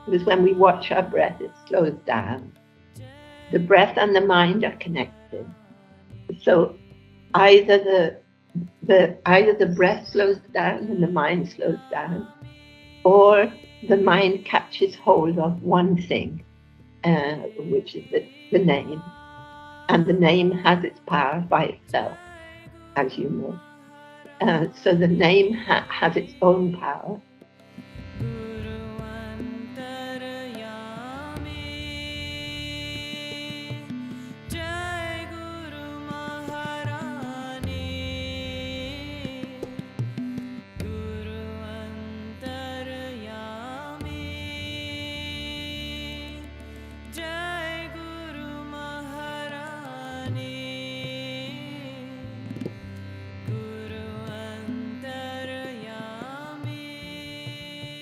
because when we watch our breath, it slows down. The breath and the mind are connected. So either the breath slows down and the mind slows down, or the mind catches hold of one thing, which is the name. And the name has its power by itself, as you know. So the name has its own power.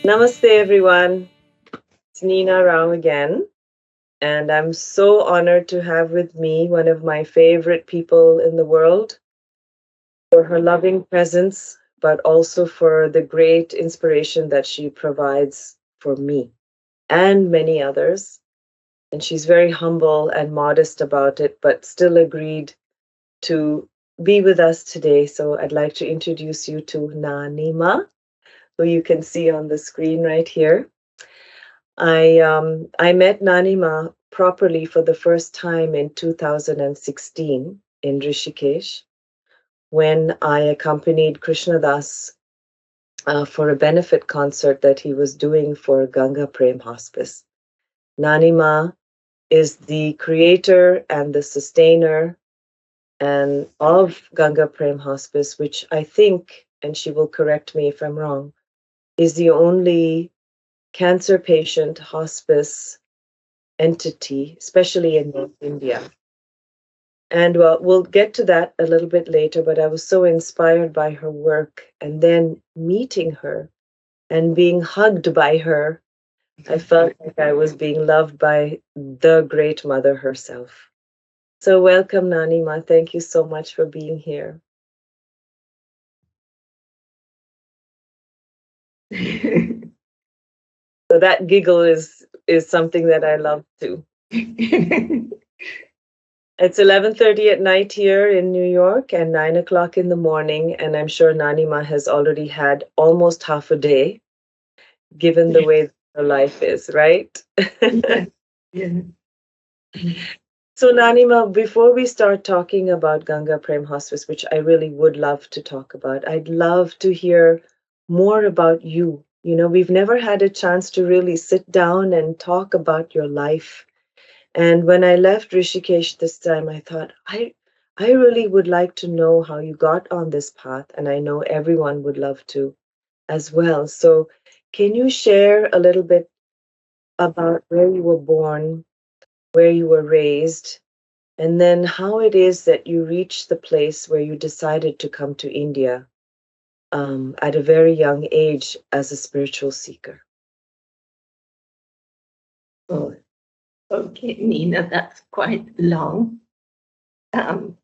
Namaste, everyone. It's Nina Rao again, and I'm so honored to have with me one of my favorite people in the world for her loving presence, but also for the great inspiration that she provides for me and many others. And she's very humble and modest about it, but still agreed to be with us today. So I'd like to introduce you to Nani Ma, who you can see on the screen right here. I met Nani Ma properly for the first time in 2016 in Rishikesh, when I accompanied Krishna Das for a benefit concert that he was doing for Ganga Prem Hospice. Nani Ma is the creator and the sustainer and of Ganga Prem Hospice, which I think, and she will correct me if I'm wrong, is the only cancer patient hospice entity, especially in North India. And we'll get to that a little bit later, but I was so inspired by her work, and then meeting her and being hugged by her, I felt like I was being loved by the great mother herself. So welcome, Nanima. Thank you so much for being here. So that giggle is something that I love too. It's 11:30 at night here in New York and 9 o'clock in the morning, and I'm sure Nanima has already had almost half a day, given the way her life is, right? Yeah. So Nanima, before we start talking about Ganga Prem Hospice, which I really would love to talk about, I'd love to hear more about you. You know, we've never had a chance to really sit down and talk about your life. And when I left Rishikesh this time, I thought, I really would like to know how you got on this path. And I know everyone would love to as well. So can you share a little bit about where you were born, where you were raised, and then how it is that you reached the place where you decided to come to India at a very young age as a spiritual seeker? Oh, okay, Nina, that's quite long. I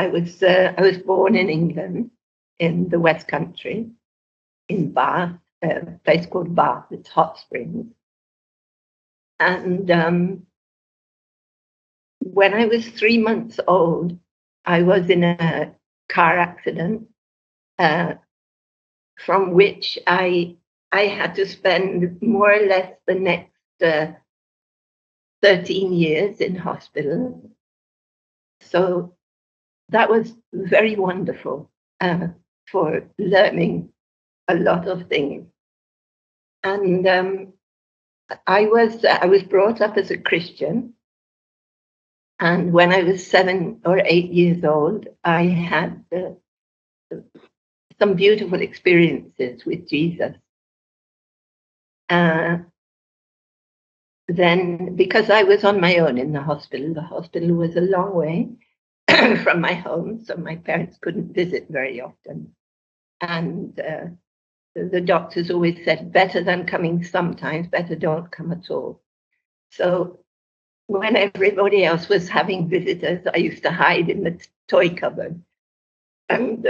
was born in England, in the West Country, in Bath, a place called Bath. It's hot springs. And when I was 3 months old, I was in a car accident from which I had to spend more or less the next 13 years in hospital. So that was very wonderful for learning a lot of things. And I was brought up as a Christian. And when I was 7 or 8 years old, I had some beautiful experiences with Jesus. Then, because I was on my own in the hospital was a long way from my home, so my parents couldn't visit very often. And the doctors always said, better than coming sometimes, better don't come at all. So when everybody else was having visitors, I used to hide in the toy cupboard. And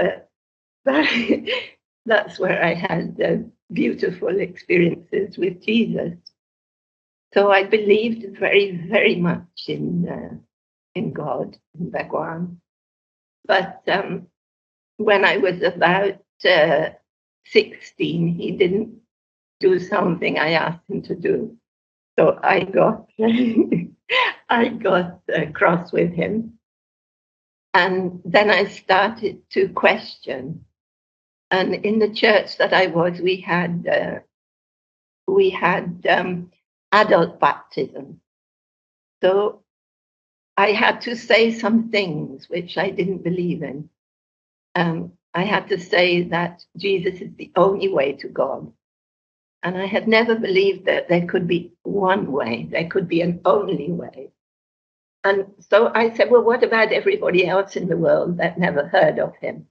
that's where I had beautiful experiences with Jesus. So I believed very, very much in God, in Bhagwan. But when I was about 16, he didn't do something I asked him to do. So I got I got cross with him. And then I started to question. And in the church that I was, we had adult baptism. So I had to say some things which I didn't believe in. I had to say that Jesus is the only way to God. And I had never believed that there could be one way, there could be an only way. And so I said, well, what about everybody else in the world that never heard of him?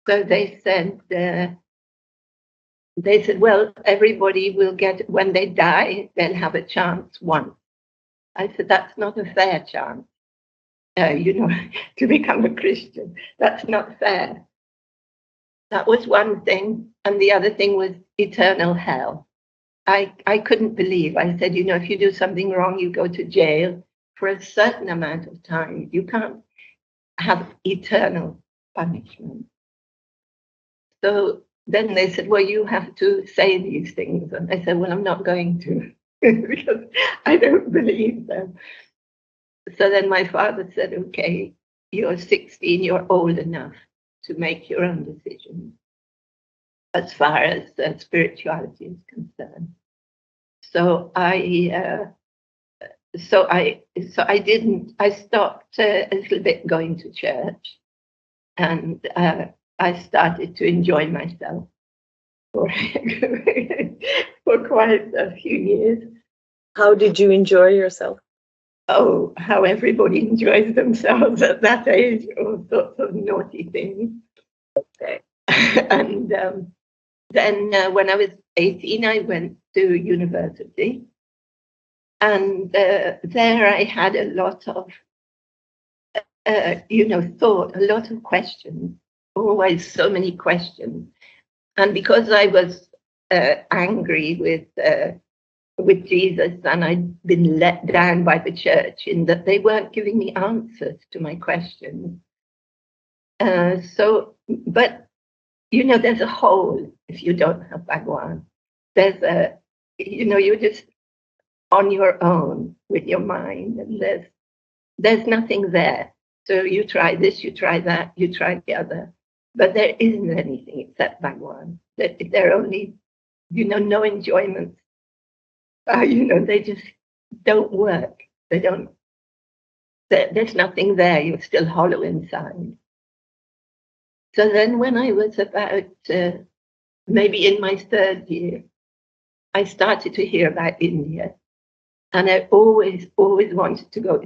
So they said, well, everybody will get, when they die, they'll have a chance once. I said, that's not a fair chance, to become a Christian. That's not fair. That was one thing. And the other thing was eternal hell. I couldn't believe. I said, if you do something wrong, you go to jail for a certain amount of time. You can't have eternal punishment. So then they said, well, you have to say these things. And I said, well, I'm not going to because I don't believe them. So then my father said, okay, you're 16, you're old enough to make your own decisions as far as spirituality is concerned. So I stopped a little bit going to church, and I started to enjoy myself for quite a few years. How did you enjoy yourself? Oh, how everybody enjoys themselves at that age, all sorts of naughty things. Okay. And then when I was 18, I went to university. And there I had a lot of, thought, a lot of questions, always so many questions. And because I was angry with Jesus, and I'd been let down by the church in that they weren't giving me answers to my questions. But there's a hole if you don't have Bhagwan. There's you're just on your own with your mind, and there's nothing there. So you try this, you try that, you try the other, but there isn't anything except Bhagwan. There are only, no enjoyments. They just don't work. They don't. There's nothing there. You're still hollow inside. So then, when I was about maybe in my third year, I started to hear about India. And I always wanted to go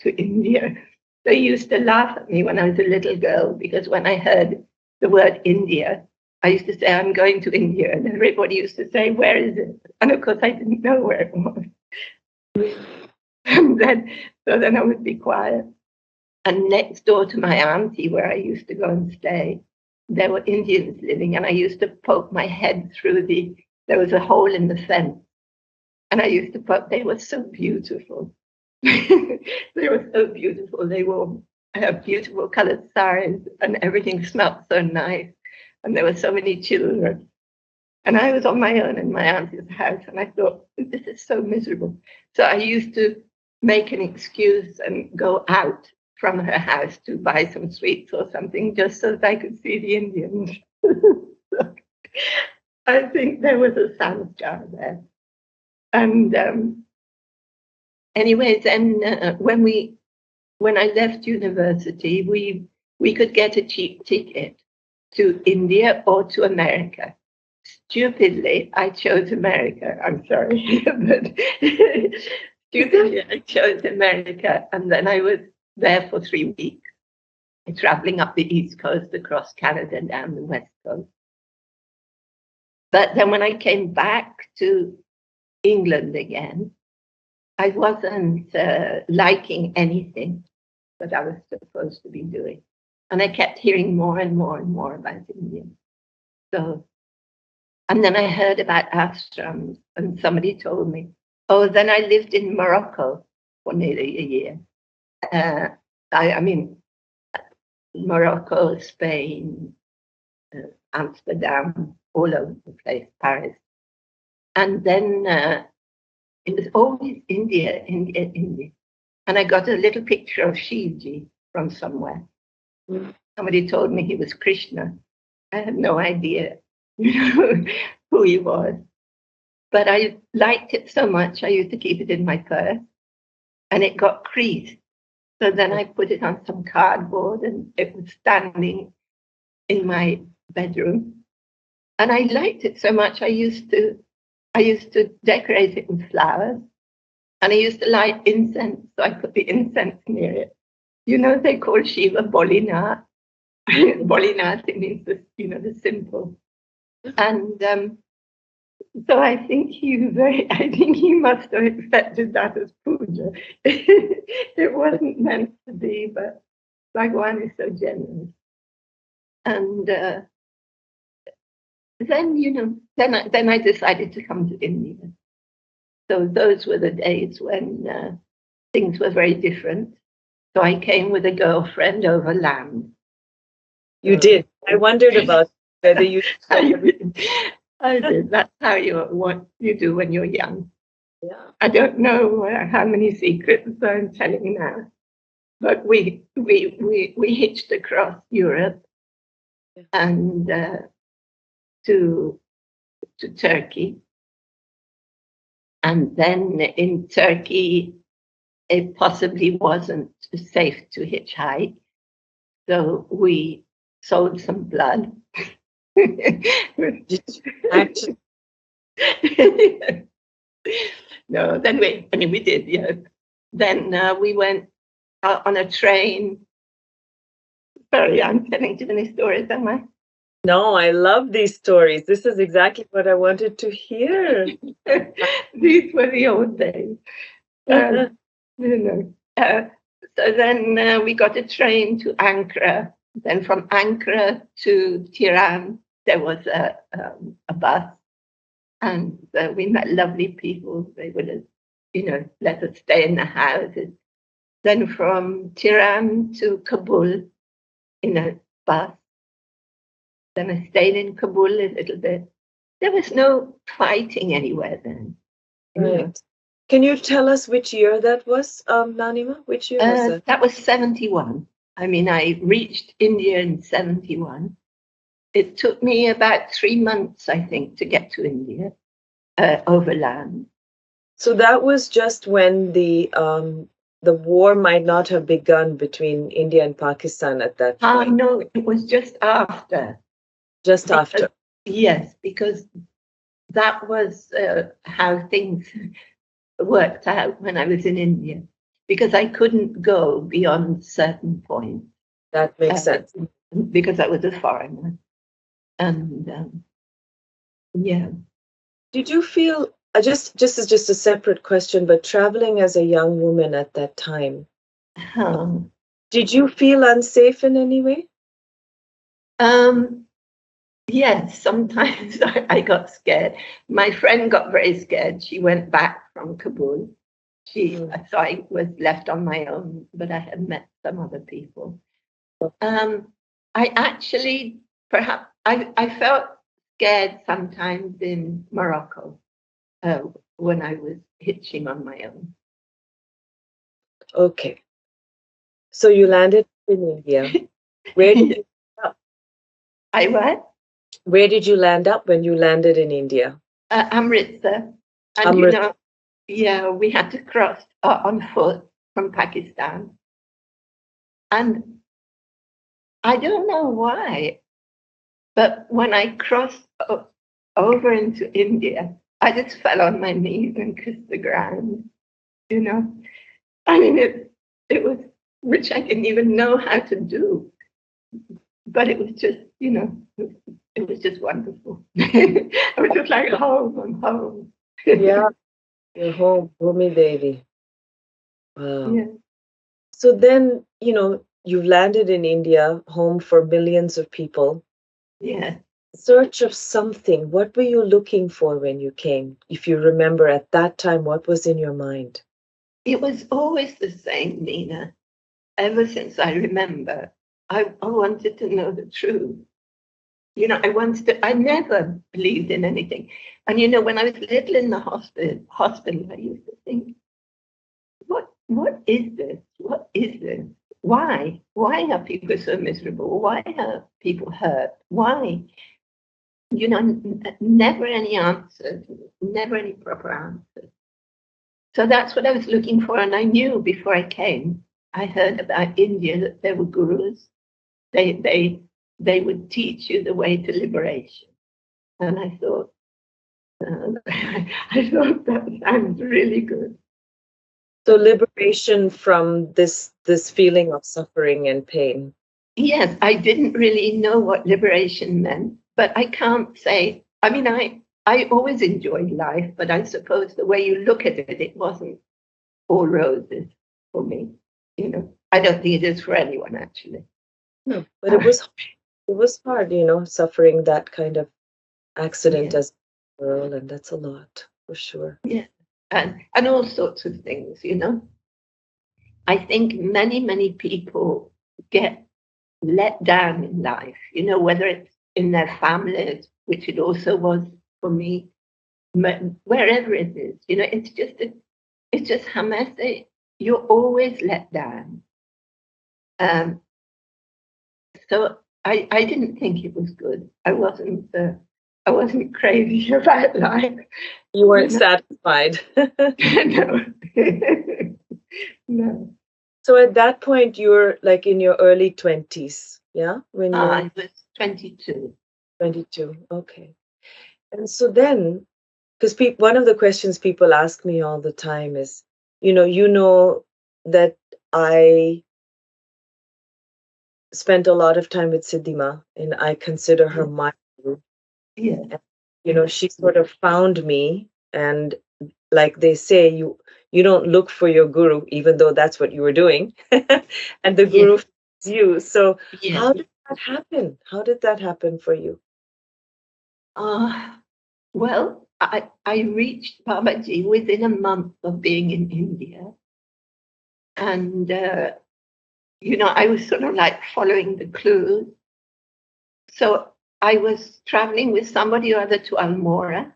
to India. They used to laugh at me when I was a little girl, because when I heard the word India, I used to say, I'm going to India. And everybody used to say, where is it? And of course, I didn't know where it was. And then I would be quiet. And next door to my auntie, where I used to go and stay, there were Indians living. And I used to poke my head through there was a hole in the fence. And I used to poke, they were so beautiful. They were so beautiful. They wore beautiful colored saris, and everything smelled so nice. And there were so many children. And I was on my own in my auntie's house, and I thought, this is so miserable. So I used to make an excuse and go out from her house to buy some sweets or something, just so that I could see the Indians. I think there was a samskar there. And anyways, then when I left university, we could get a cheap ticket to India or to America. Stupidly, I chose America. I'm sorry, but stupidly, I chose America, and then I was there for 3 weeks, traveling up the East Coast, across Canada, down the West Coast. But then when I came back to England again, I wasn't liking anything that I was supposed to be doing. And I kept hearing more and more and more about India. So And then I heard about ashrams, and somebody told me. Oh, then I lived in Morocco for nearly a year. I mean, Morocco, Spain, Amsterdam, all over the place, Paris. And then it was always India, India, India. And I got a little picture of Shivji from somewhere. Somebody told me he was Krishna. I had no idea who he was. But I liked it so much, I used to keep it in my purse. And it got creased. So then I put it on some cardboard, and it was standing in my bedroom. And I liked it so much, I used to decorate it with flowers. And I used to light incense, so I put the incense near it. You know, they call Shiva Bolinath. Bolinath, it means the simple. And so I think he must have accepted that as puja. It wasn't meant to be, but Bhagwan is so generous. And then I decided to come to India. So those were the days when things were very different. So I came with a girlfriend overland. You did. I wondered about whether you. I did. That's what you do when you're young. Yeah. I don't know how many secrets I'm telling now, but we hitched across Europe and to Turkey, and then in Turkey it possibly wasn't safe to hitchhike, so we sold some blood. Actually. No, then we did, yeah. Then we went on a train. Sorry, I'm telling too many stories, am I? No, I love these stories. This is exactly what I wanted to hear. These were the old days. So then we got a train to Ankara. Then from Ankara to Tiran, there was a bus. And we met lovely people. They would, let us stay in the houses. Then from Tiran to Kabul in a bus. Then I stayed in Kabul a little bit. There was no fighting anywhere then. Right. Can you tell us which year that was, Nanima? Which year was that? That was 71. I mean, I reached India in 71. It took me about 3 months, I think, to get to India, overland. So that was just when the war might not have begun between India and Pakistan at that point. No, it was just after. Just after. Yes, because that was how things worked out when I was in India, because I couldn't go beyond certain points. That makes sense. Because I was a foreigner. And yeah. Did you feel, just as just a separate question, but traveling as a young woman at that time, did you feel unsafe in any way? Yes, sometimes I got scared. My friend got very scared. She went back from Kabul. So I was left on my own, but I had met some other people. I actually, perhaps, I felt scared sometimes in Morocco when I was hitching on my own. Okay. So you landed in India. Where did you land up? I what? Where did you land up when you landed in India? Amritsar. And we had to cross on foot from Pakistan. And I don't know why, but when I crossed over into India, I just fell on my knees and kissed the ground. I mean, it was, which I didn't even know how to do, but it was just, it was just wonderful. I was just like, home, I'm home. Yeah, you're home, Bhumi Devi. Wow. Yeah. So then, you've landed in India, home for millions of people. Yeah. search of something. What were you looking for when you came? If you remember at that time, what was in your mind? It was always the same, Nina. Ever since I remember, I wanted to know the truth. I never believed in anything. And when I was little in the hospital, I used to think, what is this? What is this? Why? Why are people so miserable? Why are people hurt? Why? Never any answers, never any proper answers. So that's what I was looking for. And I knew before I came, I heard about India that there were gurus. They would teach you the way to liberation. And I thought, I thought that sounds really good. So liberation from this feeling of suffering and pain. Yes, I didn't really know what liberation meant, but I can't say. I mean, I always enjoyed life, but I suppose the way you look at it, it wasn't all roses for me. I don't think it is for anyone actually. No, but it was hard, suffering that kind of accident as a girl, and that's a lot for sure. Yeah, and all sorts of things. I think many people get let down in life. Whether it's in their families, which it also was for me, wherever it is. It's just how messy. You're always let down. So I didn't think it was good. I wasn't crazy about life. You weren't satisfied. No. No. So at that point, you were like in your early 20s, yeah? When I was 22. 22, okay. And so then, because one of the questions people ask me all the time is, that I spent a lot of time with Siddhima, and I consider her my guru. Yeah. And, she sort of found me, and like they say, you don't look for your guru, even though that's what you were doing, and the guru finds you. So how did that happen? How did that happen for you? Well, I reached Babaji within a month of being in India. And, I was sort of like following the clues. So I was traveling with somebody or other to Almora.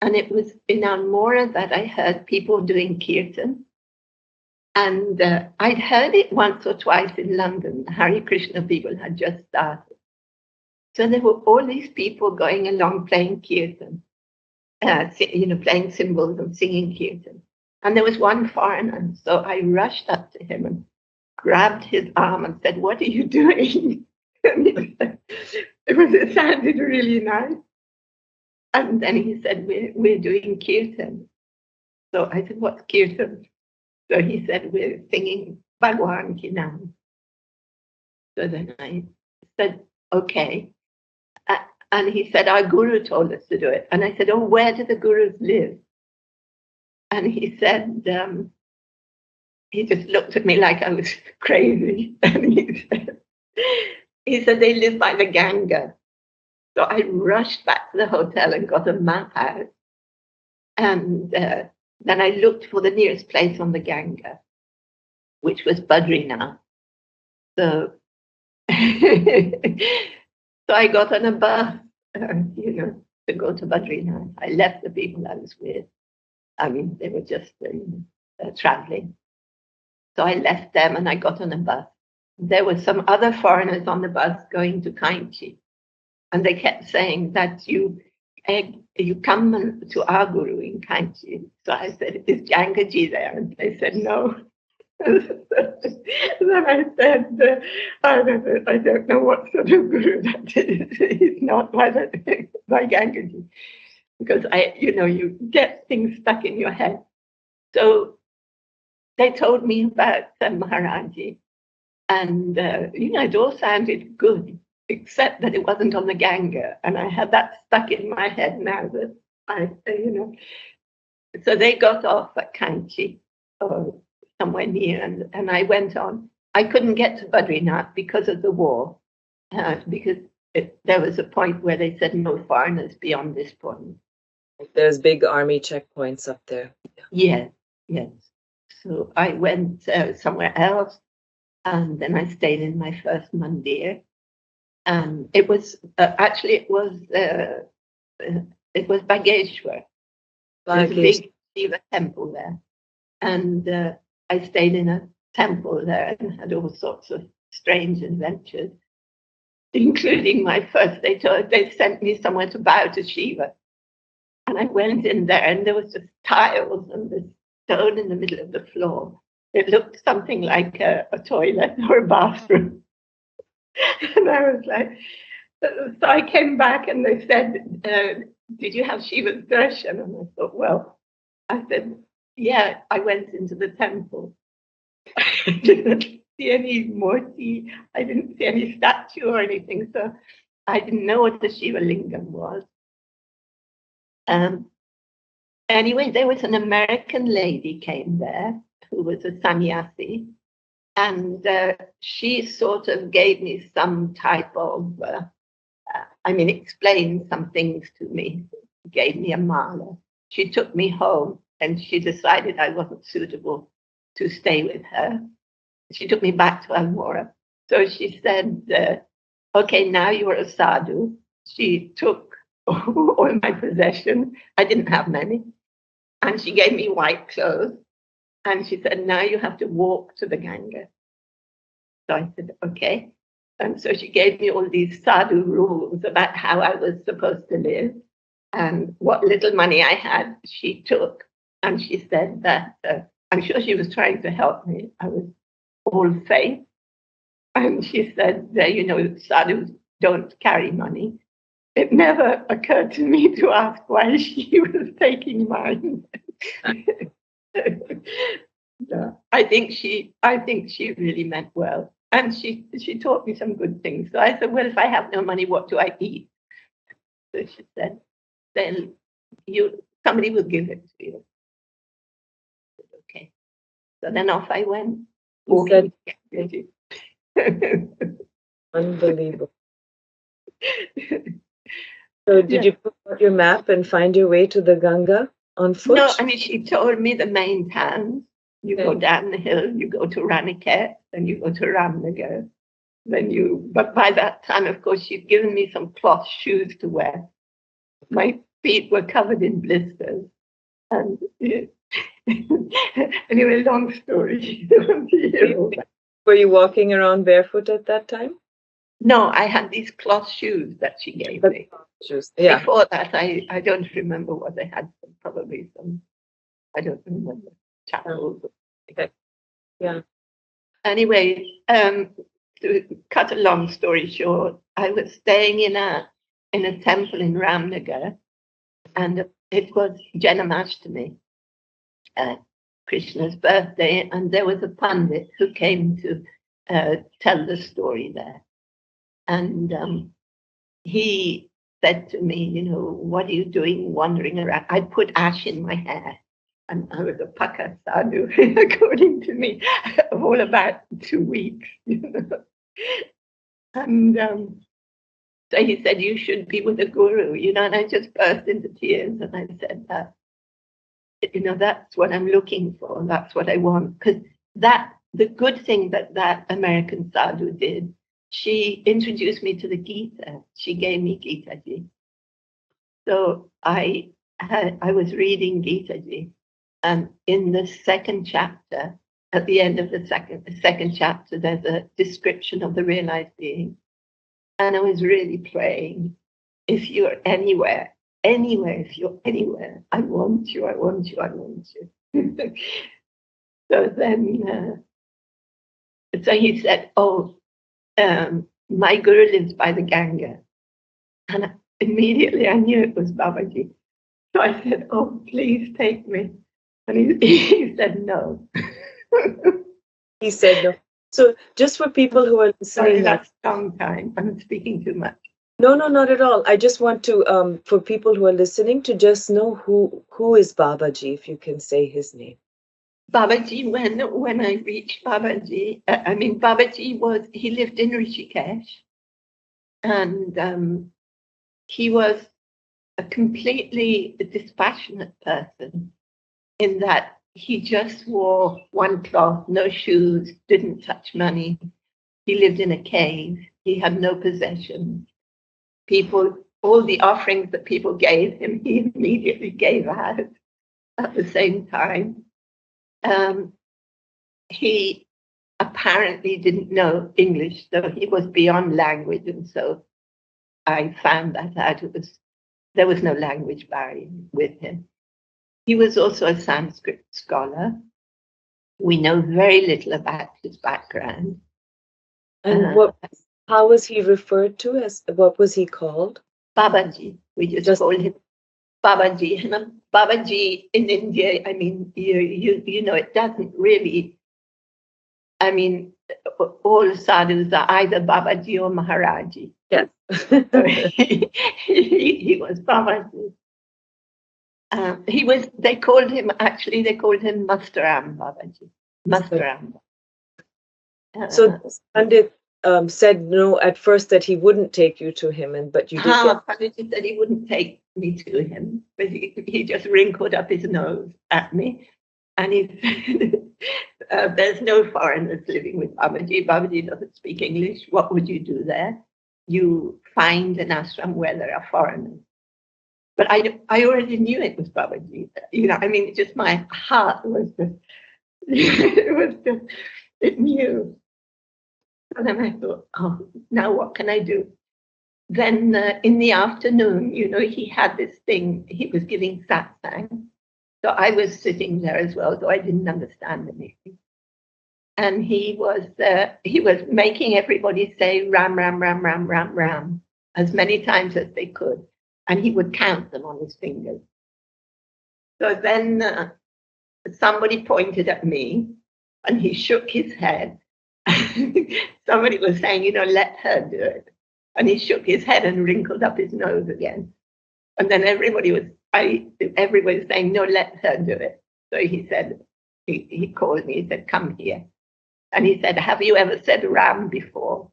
And it was in Almora that I heard people doing kirtan. And I'd heard it once or twice in London. The Hare Krishna people had just started. So there were all these people going along playing kirtan, playing cymbals and singing kirtan. And there was one foreigner. So I rushed up to him and grabbed his arm and said, "What are you doing?" It sounded really nice. And then he said, we're doing kirtan. So I said, "What's kirtan?" So he said, "We're singing Bhagwan Ki Naam." So then I said, "Okay." And he said, "Our guru told us to do it." And I said, "Oh, where do the gurus live?" And he said, he just looked at me like I was crazy. And he said, "They live by the Ganga." So I rushed back to the hotel and got a map out. And then I looked for the nearest place on the Ganga, which was Badrinath. So, so I got on a bus, to go to Badrinath. I left the people I was with. I mean, they were just traveling. So I left them and I got on a bus. There were some other foreigners on the bus going to Kainchi. And they kept saying that you come to our guru in Kainchi. So I said, "Is Jangaji there?" And they said, "No." Then I said, I don't know what sort of guru that is. He's not by Gangaji. Because you get things stuck in your head. So they told me about Maharaji. And, it all sounded good, except that it wasn't on the Ganga. And I had that stuck in my head now that So they got off at Kanchi or somewhere near, and I went on. I couldn't get to Badrinath because of the war, because there was a point where they said no foreigners beyond this point. There's big army checkpoints up there. Yes, yes. So I went somewhere else, and then I stayed in my first mandir. And it was it was Bageshwar. There's a big Shiva temple there, and I stayed in a temple there and had all sorts of strange adventures, including my first. They sent me somewhere to bow to Shiva, and I went in there, and there was just tiles and this stone in the middle of the floor. It looked something like a toilet or a bathroom, and I was like. So I came back and they said, did you have Shiva's darshan? And I thought, well, I said, yeah, I went into the temple. I didn't see any murti. I didn't see any statue or anything. So I didn't know what the Shiva lingam was. Anyway, there was an American lady came there who was a sannyasi. And she sort of gave me some type of... explained some things to me, gave me a mala. She took me home and she decided I wasn't suitable to stay with her. She took me back to Almora. So she said, okay, now you're a sadhu. She took all my possessions. I didn't have many. And she gave me white clothes. And she said, now you have to walk to the Ganga. So I said, okay. And so she gave me all these sadhu rules about how I was supposed to live. And what little money I had, she took. And she said that, I'm sure she was trying to help me. I was all faith. And she said that, sadhus don't carry money. It never occurred to me to ask why she was taking mine. No, I think she really meant well. And she taught me some good things. So I said, well, if I have no money, what do I eat? So she said, then somebody will give it to you. I said, okay. So then off I went. Unbelievable. So did you put out your map and find your way to the Ganga on foot? No, she told me the main towns. You go down the hill, you go to Raniket, then you go to Ramnagar. But by that time, of course, she'd given me some cloth shoes to wear. My feet were covered in blisters. And anyway, long story. Were you walking around barefoot at that time? No, I had these cloth shoes that she gave me. Shoes. Yeah. Before that, I don't remember what they had. Probably some, I don't remember, chapels. Okay. Yeah. Anyway, to cut a long story short, I was staying in a temple in Ramnagar, and it was Janmashtami, Krishna's birthday, and there was a pandit who came to tell the story there. And he said to me, what are you doing wandering around? I put ash in my hair. And I was a Paka sadhu, according to me, of all about 2 weeks. And so he said, you should be with a guru, and I just burst into tears. And I said that, that's what I'm looking for. That's what I want. Because the good thing that American sadhu did, she introduced me to the Gita. She gave me Gita Ji. So I was reading Gita Ji. And in the second chapter, at the end of the second chapter, there's a description of the realized being. And I was really praying, if you're anywhere, if you're anywhere, I want you, I want you, I want you. So then, so he said, my guru lives by the Ganga. And immediately I knew it was Babaji. So I said, oh, please take me. And he said no. He said no. So just for people who are listening. Sorry, that's a long time. I'm speaking too much. No, not at all. I just want to, for people who are listening, to just know who is Babaji, if you can say his name. Babaji, when I reached Babaji, Babaji he lived in Rishikesh. And he was a completely dispassionate person in that he just wore one cloth, no shoes, didn't touch money. He lived in a cave. He had no possessions. People, all the offerings that people gave him, he immediately gave out at the same time. He apparently didn't know English, so he was beyond language, and so I found that out. There was no language barrier with him. He was also a Sanskrit scholar. We know very little about his background. And how was he referred to? As what was he called? Babaji. We just called him Babaji. And Babaji in India, I mean, you know, it doesn't really, I mean, all sadhus are either Babaji or Maharaji. Yes. So he was Babaji. They called him Mastaram Babaji. Mastaram. So Pandit said no at first that he wouldn't take you to him, but you did. Pandit said he wouldn't take me to him, but he just wrinkled up his nose at me, and he said, "There's no foreigners living with Babaji. Babaji doesn't speak English. What would you do there? You find an ashram where there are foreigners." But I already knew it was Babaji. You know, I mean, just my heart was just, it knew. And then I thought, oh, now what can I do? Then in the afternoon, you know, he had this thing, he was giving satsang. So I was sitting there as well, though I didn't understand anything. And he was making everybody say Ram, Ram, Ram, Ram, Ram, Ram, as many times as they could. And he would count them on his fingers. So then somebody pointed at me and he shook his head. Somebody was saying, you know, let her do it. And he shook his head and wrinkled up his nose again. And then everybody was saying, no, let her do it. So he said, he called me, he said, come here. And he said, have you ever said Ram before?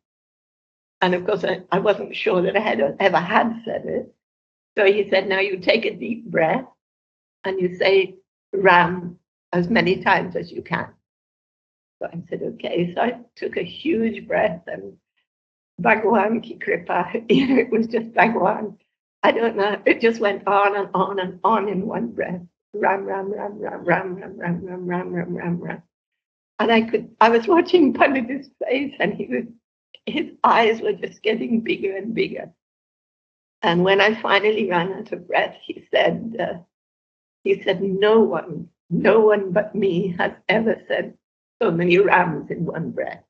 And of course, I wasn't sure that I ever had said it. So he said, now you take a deep breath and you say Ram as many times as you can. So I said, okay. So I took a huge breath and Bhagwan ki kripa, it was just Bhagwan. I don't know. It just went on and on and on in one breath. Ram, Ram, Ram, Ram, Ram, Ram, Ram, Ram, Ram, Ram, Ram, Ram. And I was watching Pandit's face and his eyes were just getting bigger and bigger. And when I finally ran out of breath, he said, no one but me has ever said so many Rams in one breath.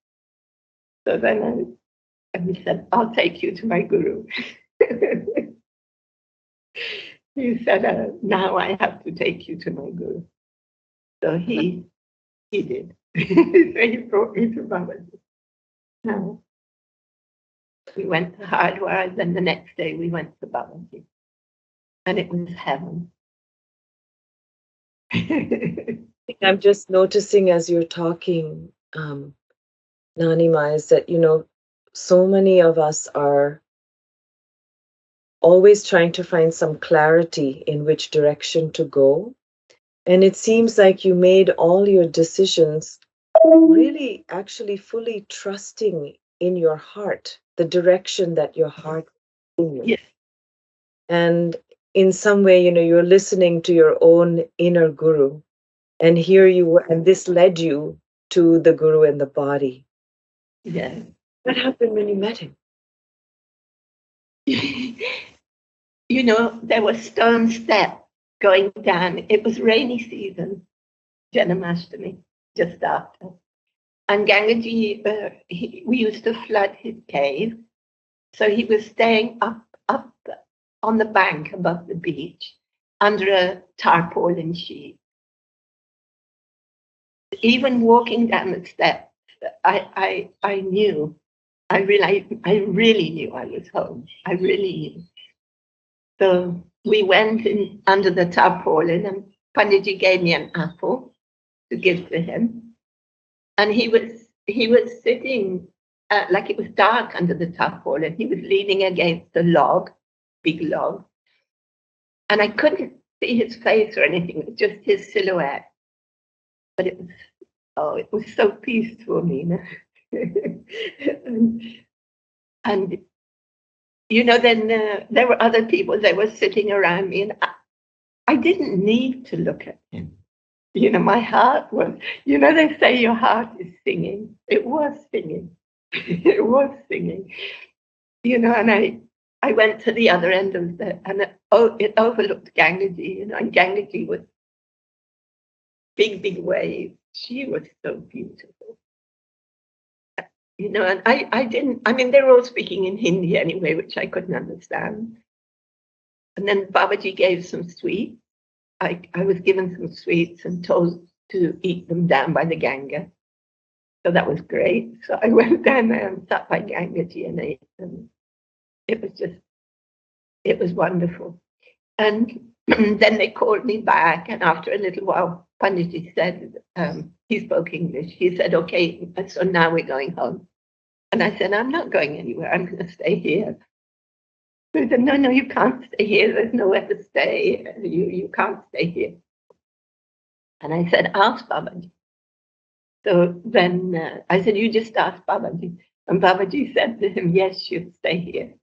So then he said, I'll take you to my guru. He said, now I have to take you to my guru. So he did. So he brought me to Babaji. We went to Hardwar, then the next day we went to Babaji. And it was heaven. I'm just noticing as you're talking, Nani Ma, is that, you know, so many of us are always trying to find some clarity in which direction to go. And it seems like you made all your decisions really actually fully trusting in your heart, the direction that your heart is. Yes. And in some way, you know, you're listening to your own inner guru. And here you were, and this led you to the guru and the body. Yeah. What happened when you met him? You know, there were stone steps going down. It was rainy season, Janmashtami, just after. And Gangaji, we used to flood his cave. So he was staying up on the bank above the beach under a tarpaulin sheet. Even walking down the steps, I knew, I really knew I was home. I really knew. So we went in under the tarpaulin and Panditji gave me an apple to give to him. And he was sitting like it was dark under the tarpaulin, and he was leaning against a log, big log, and I couldn't see his face or anything. It was just his silhouette. But it was so peaceful, Nina. and then there were other people. They were sitting around me, and I didn't need to look at him. My heart was, they say your heart is singing. It was singing. It was singing. And I went to the other end of and it overlooked Gangaji, and Gangaji was big waves. She was so beautiful. And they were all speaking in Hindi anyway, which I couldn't understand. And then Babaji gave some sweets. I was given some sweets and told to eat them down by the Ganga. So that was great. So I went down there and sat by Gangaji and ate them. It was wonderful. And then they called me back. And after a little while, Panditji said, he spoke English. He said, okay, so now we're going home. And I said, I'm not going anywhere. I'm going to stay here. He said, no, you can't stay here. There's nowhere to stay. You can't stay here. And I said, ask Babaji. So then I said, you just ask Babaji. And Babaji said to him, yes, you'll stay here.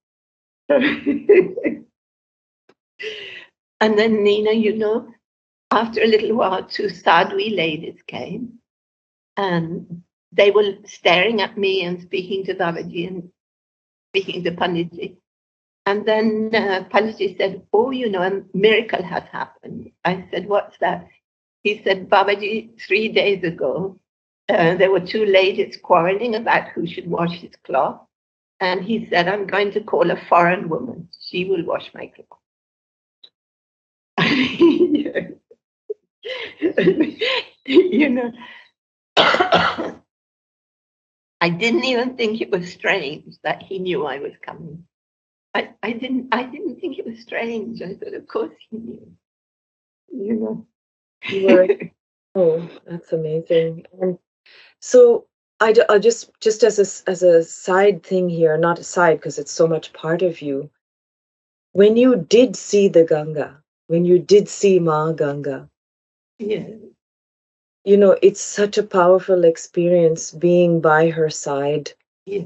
And then, Nina, after a little while, 2 sadhu ladies came. And they were staring at me and speaking to Babaji and speaking to Panditji. And then Panditji said, oh, a miracle has happened. I said, what's that? He said, Babaji, 3 days ago, there were 2 ladies quarreling about who should wash his cloth. And he said, I'm going to call a foreign woman. She will wash my cloth. I didn't even think it was strange that he knew I was coming. I didn't think it was strange. I thought, of course he knew. You were, oh, that's amazing. So I just as a side thing here, not a side because it's so much part of you. When you did see the Ganga, when you did see Ma Ganga, yeah. It's such a powerful experience being by her side. Yeah.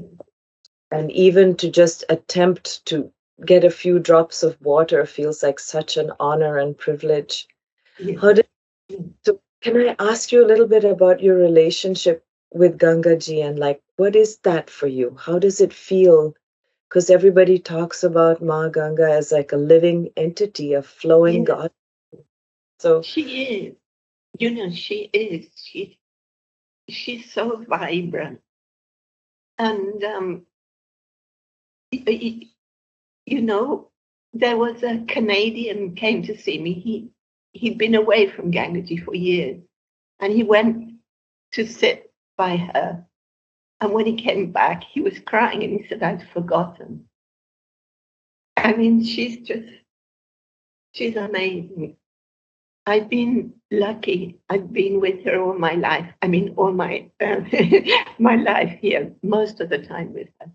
And even to just attempt to get a few drops of water feels like such an honor and privilege. Yeah. So can I ask you a little bit about your relationship with Gangaji and what is that for you? How does it feel? Because everybody talks about Ma Ganga as like a living entity, a flowing God. So she is. She is. She's so vibrant. And there was a Canadian came to see me. He'd been away from Gangaji for years, and he went to sit by her. And when he came back, he was crying, and he said, I'd forgotten. I mean, she's amazing. I've been lucky. I've been with her all my life. I mean, all my my life here, most of the time with her.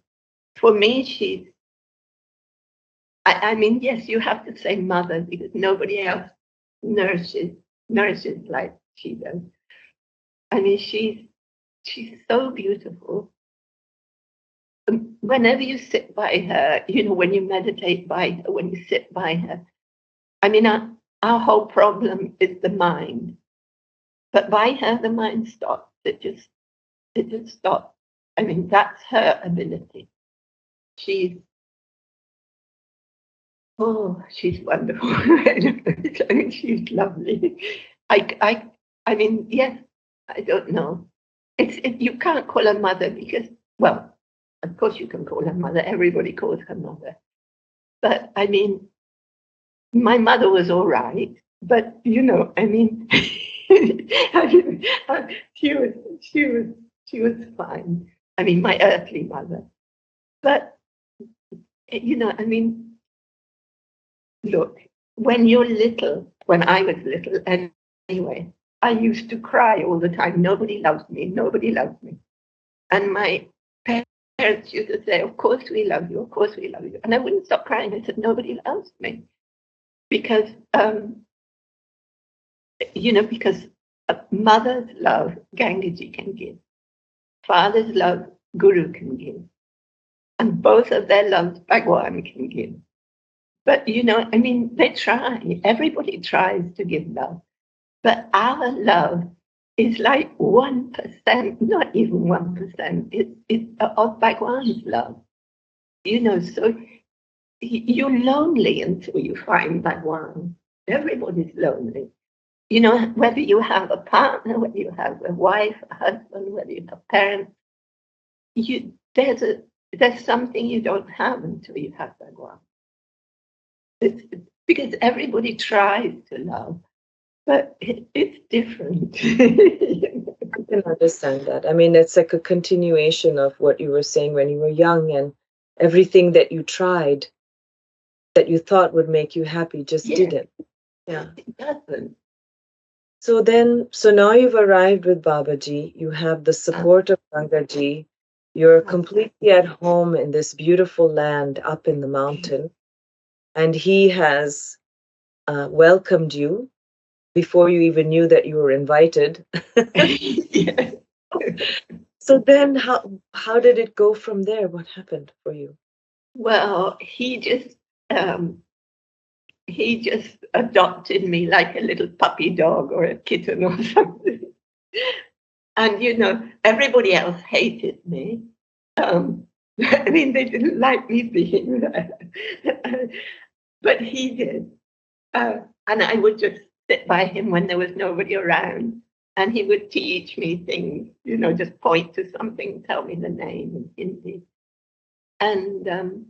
For me, I mean, yes, you have to say mother because nobody else nourishes like she does. I mean, she's so beautiful. Whenever you sit by her, when you meditate by her, when you sit by her, I mean, our whole problem is the mind. But by her, the mind stops. It just stops. I mean, that's her ability. She's wonderful. I mean, she's lovely. I mean, yes, I don't know. You can't call her mother because, well, of course you can call her mother. Everybody calls her mother. But I mean, my mother was all right. But I mean, she was fine. I mean, my earthly mother. But I mean, look, when you're little, when I was little, anyway, I used to cry all the time. Nobody loves me. Nobody loves me. And my parents used to say, of course we love you, of course we love you. And I wouldn't stop crying. I said, nobody loves me. Because, because a mother's love, Gangaji can give. Father's love, Guru can give. And both of their loves, Bhagwan can give. But, they try. Everybody tries to give love. But our love is like 1%, not even 1%. It's of Bhagwan's love. So you're lonely until you find Bhagwan. Everybody's lonely. Whether you have a partner, whether you have a wife, a husband, whether you have parents, there's something you don't have until you have Bhagwan. It's because everybody tries to love, but it's different. I can understand that. I mean, it's like a continuation of what you were saying when you were young, and everything that you tried that you thought would make you happy just didn't. Yeah. It doesn't. So now you've arrived with Babaji, you have the support of Gangaji, you're completely at home in this beautiful land up in the mountain, and he has welcomed you before you even knew that you were invited. Yes. So then how did it go from there? What happened for you? Well, he just adopted me like a little puppy dog or a kitten or something. And everybody else hated me. They didn't like me being there. But he did. And I would just sit by him when there was nobody around. And he would teach me things, just point to something, tell me the name in Hindi. And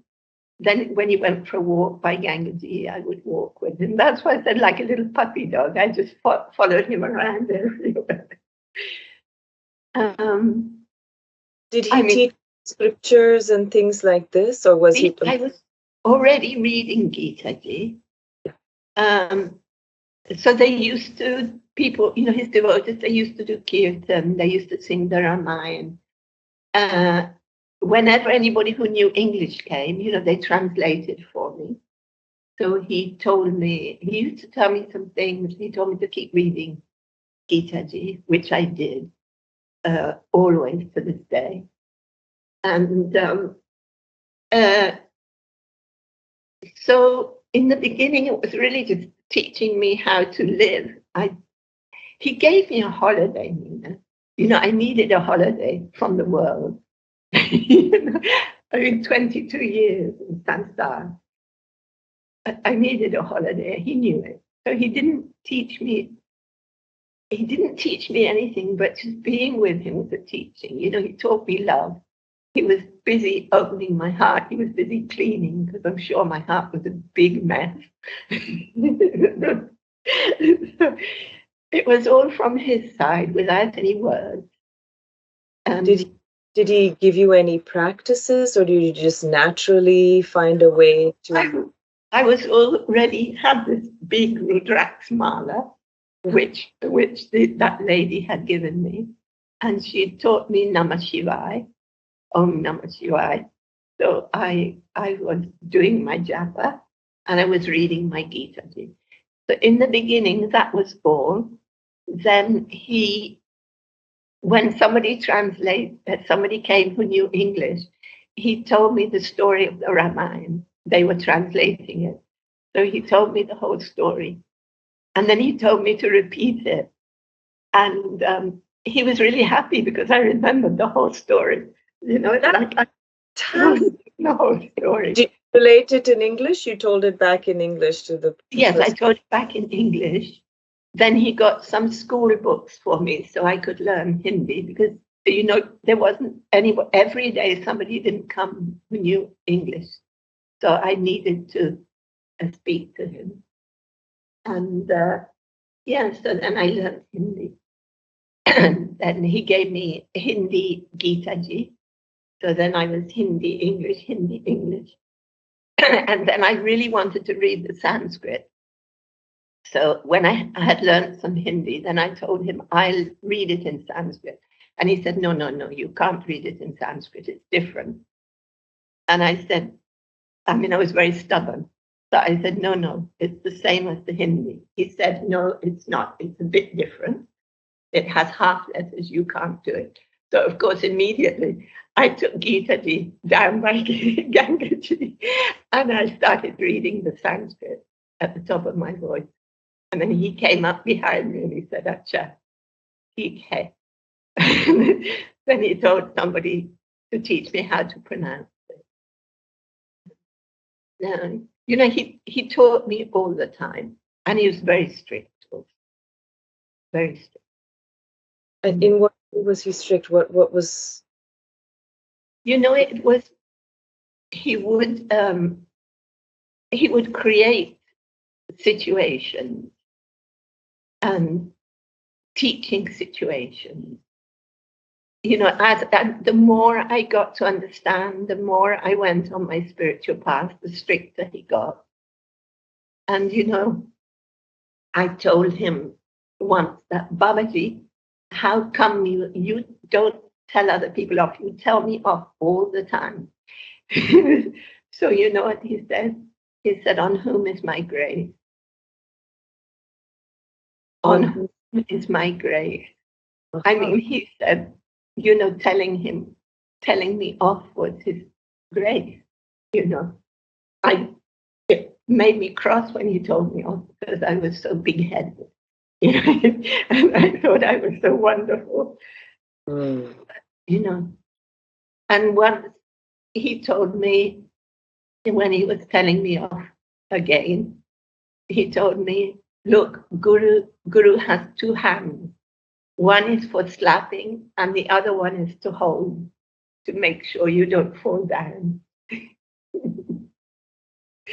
then when he went for a walk by Gangaji, I would walk with him. That's why I said like a little puppy dog. I just followed him around everywhere. Did he teach scriptures and things like this, or was he? I was already reading Gita Ji. So they used to, people, his devotees, they used to do kirtan, they used to sing the Ramayana. Whenever anybody who knew English came, they translated for me. So he used to tell me some things. He told me to keep reading Gita Ji, which I did always to this day. And so in the beginning, it was really just teaching me how to live. He gave me a holiday, Nina. I needed a holiday from the world. 22 years in samsara. I needed a holiday. He knew it. So he didn't teach me anything, but just being with him was a teaching. He taught me love. He was busy opening my heart. He was busy cleaning, because I'm sure my heart was a big mess. So it was all from his side without any words. Did he give you any practices, or did you just naturally find a way to? I was already had this big Rudraksh mala, which that lady had given me, and she taught me Namah Shivaya, Om Namah Shivaya. So I was doing my japa, and I was reading my Gita Ji. So in the beginning, that was all. Then when somebody came who knew English, he told me the story of the Ramayana. They were translating it. So he told me the whole story. And then he told me to repeat it. And he was really happy because I remembered the whole story. The whole story. Did you relate it in English? You told it back in English to the Yes, I told it back in English. Then he got some school books for me so I could learn Hindi, because, there wasn't anyone. Every day somebody didn't come who knew English. So I needed to speak to him. And so then I learned Hindi. And then he gave me Hindi Gita Ji. So then I was Hindi, English. And then I really wanted to read the Sanskrit. So when I had learned some Hindi, then I told him I'll read it in Sanskrit. And he said, no, no, no, you can't read it in Sanskrit. It's different. And I said, I mean, I was very stubborn. So I said, no, no, it's the same as the Hindi. He said, no, it's not. It's a bit different. It has half letters. You can't do it. So, of course, immediately I took Gita Ji down by Ganga Ji and I started reading the Sanskrit at the top of my voice. And then he came up behind me and he said, Acha, theek hai. Then he told somebody to teach me how to pronounce it. Now, you know, he taught me all the time, and he was very strict, also. Very strict. And in what was he strict? What was? You know, it was he would create situations and teaching situations. You know, as the more I got to understand, the more I went on my spiritual path, the stricter he got. And, you know, I told him once that, Babaji, how come you don't tell other people off? You tell me off all the time. So you know what he said? He said, on whom is my grace? On whom is my grace? I mean, he said, you know, telling me off was his grace, you know. It made me cross when he told me off because I was so big-headed. You know, and I thought I was so wonderful. You know. And once he told me, when he was telling me off again, he told me, look, Guru has two hands. One is for slapping and the other one is to hold, to make sure you don't fall down. I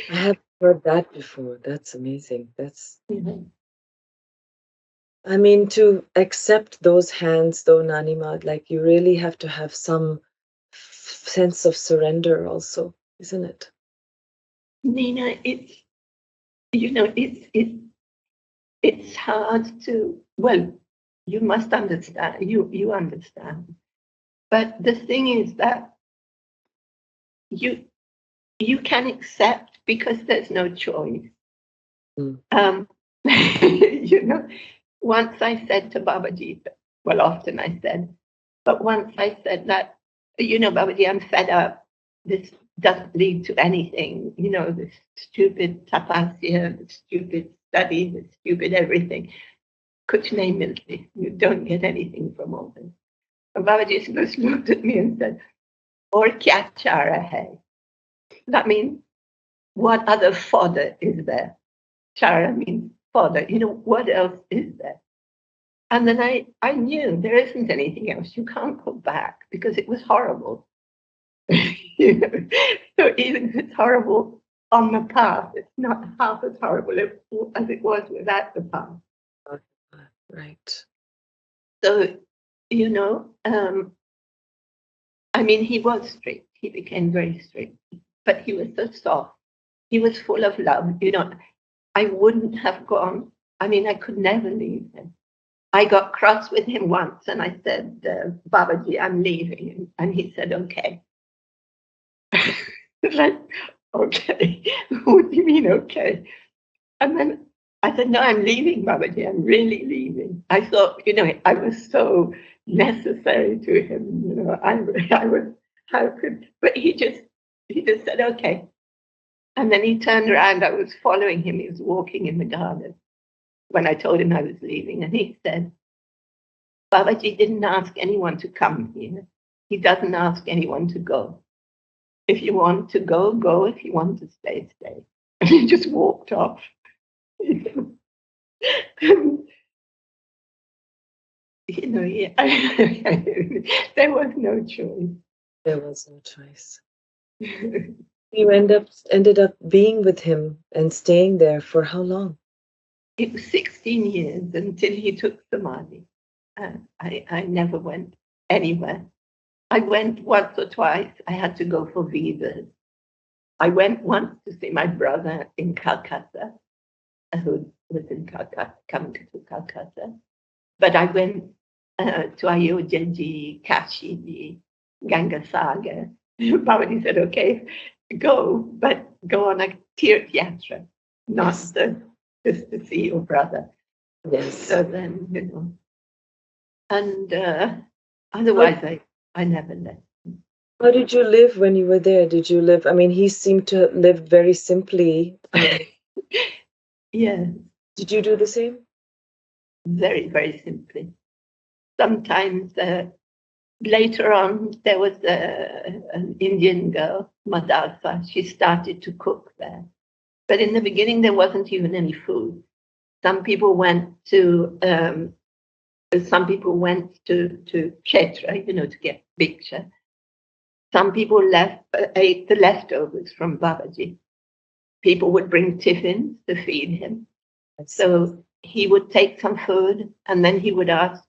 haven't heard that before. That's amazing. That's, I mean, to accept those hands, though, Nanima, like you really have to have some sense of surrender also, isn't it? Nina, it's, you know, it's hard to, well, you must understand, you understand. But the thing is that you can accept because there's no choice. You know, once I said to Babaji, well, often I said, but once I said that, you know, Babaji, I'm fed up. This doesn't lead to anything. You know, this stupid tapasya, the stupid study, the stupid everything. Kuch nahi milte. You don't get anything from all this. And Babaji just looked at me and said, Aur kya chara hai? That means, what other fodder is there? Chara means fodder. You know, what else is there? And then I knew there isn't anything else. You can't go back because it was horrible. You know? So even if it's horrible on the path, it's not half as horrible as it was without the path. Right. So, you know, I mean, he was strict. He became very strict, but he was so soft. He was full of love. You know, I wouldn't have gone. I mean, I could never leave him. I got cross with him once and I said, Babaji, I'm leaving. And he said, okay. Like, okay. What do you mean, okay? And then I said, no, I'm leaving, Babaji. I'm really leaving. I thought, you know, I was so necessary to him. You know, I was, how could, but he just said, okay. And then he turned around. I was following him. He was walking in the garden when I told him I was leaving. And he said, Babaji didn't ask anyone to come here. He doesn't ask anyone to go. If you want to go, go. If you want to stay, stay. And he just walked off. You know, yeah. There was no choice. There was no choice. You ended up being with him and staying there for how long? It was 16 years until he took Samadhi. I never went anywhere. I went once or twice. I had to go for visas. I went once to see my brother in Calcutta, who was in Calcutta, coming to Calcutta. But I went to Ayodhya, Kashi, Ganga Sagar. Babaji said, okay, go, but go on a Tirth Yatra, not just to see your brother. Yes. So then, and otherwise I never left. How did you live when you were there? Did you live? I mean, he seemed to live very simply. Yeah. Did you do the same? Very, very simply. Sometimes later on, there was an Indian girl, Madasa. She started to cook there. But in the beginning, there wasn't even any food. Some people went to Kshetra, to get bhiksha. Some people ate the leftovers from Babaji. People would bring tiffins to feed him. So he would take some food and then he would ask,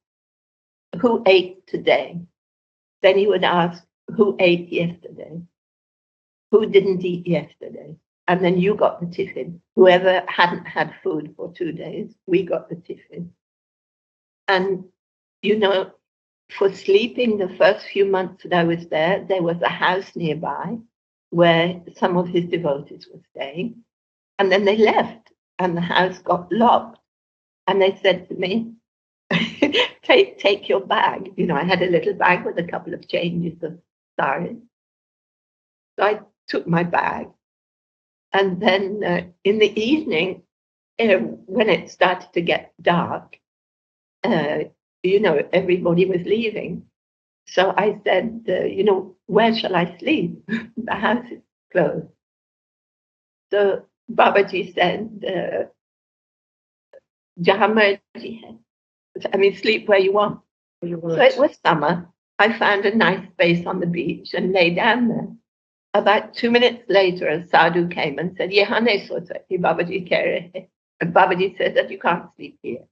who ate today? Then he would ask, who ate yesterday? Who didn't eat yesterday? And then you got the tiffin. Whoever hadn't had food for 2 days, we got the tiffin. And, for sleeping the first few months that I was there was a house nearby where some of his devotees were staying. And then they left and the house got locked. And they said to me, take your bag. I had a little bag with a couple of changes of saris. So I took my bag. And then in the evening, when it started to get dark, everybody was leaving. So I said, where shall I sleep? The house is closed. So Babaji said, sleep where you want. So it was summer. I found a nice space on the beach and lay down there. About 2 minutes later, a sadhu came and said, Babaji kere. And Babaji said that you can't sleep here.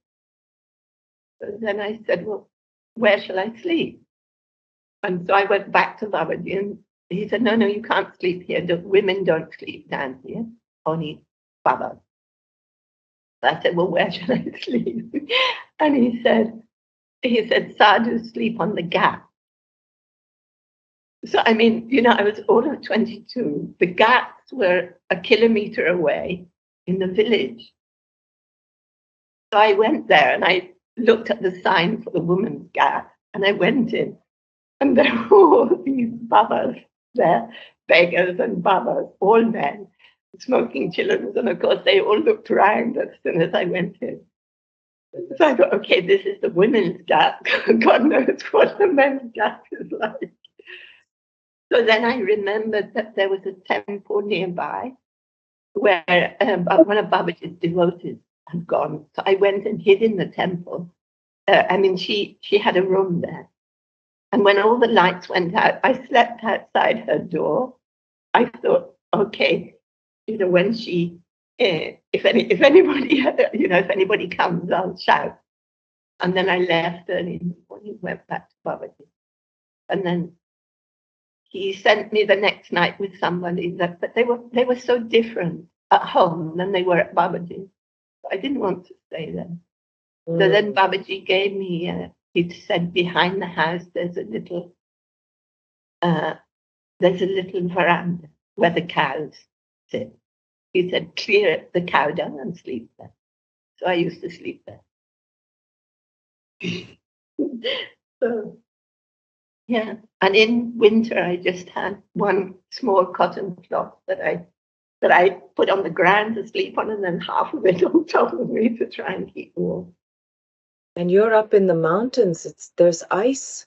So then I said, well, where shall I sleep? And so I went back to Babaji and he said, no, you can't sleep here. The women don't sleep down here, only Baba. So I said, well, where shall I sleep? And he said, sadhus sleep on the ghat. So, I was all of 22. The ghats were a kilometer away in the village. So I went there and I looked at the sign for the women's ghat and I went in. And there were all these babas there, beggars and babas, all men, smoking chillums. And of course, they all looked around as soon as I went in. So I thought, okay, this is the women's ghat. God knows what the men's ghat is like. So then I remembered that there was a temple nearby where one of Babaji's devotees had gone. So I went and hid in the temple. She had a room there. And when all the lights went out, I slept outside her door. I thought, okay, when she, if anybody comes, I'll shout. And then I left early in the morning, went back to Babaji. And then he sent me the next night with somebody but they were so different at home than they were at Babaji. I didn't want to stay there. So then Babaji gave me, he said, behind the house there's a little veranda where the cows sit. He said, clear the cow dung and sleep there. So I used to sleep there. So, yeah. And in winter, I just had one small cotton cloth that I put on the ground to sleep on, and then half of it on top of me to try and keep warm. And you're up in the mountains. There's ice.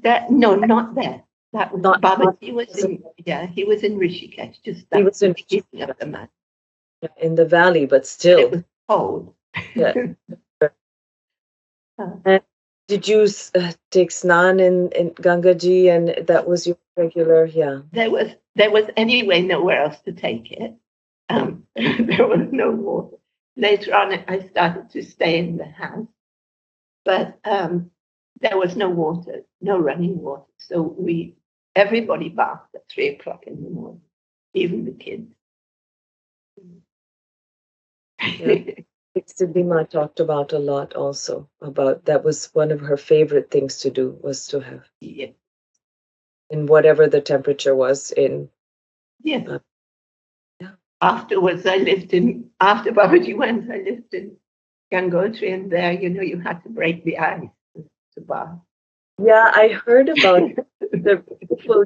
No, not there. That was not Babaji. He was in Rishikesh, just that. He was in of the mountain. In the valley, but still. It was cold. Yeah. And did you take snan in Gangaji, and that was your regular? Yeah. There was anyway nowhere else to take it. There was no water. Later on, I started to stay in the house, but there was no water, no running water. So everybody bathed at 3:00 in the morning, even the kids. Yeah. Siddhima talked about a lot also, about that was one of her favorite things to do, was to have Yeah. in whatever the temperature was in. Yeah. Yeah. Afterwards, after Babaji went, I lived in Gangotri, and there, you had to break the ice to bath. Yeah, I heard about the beautiful.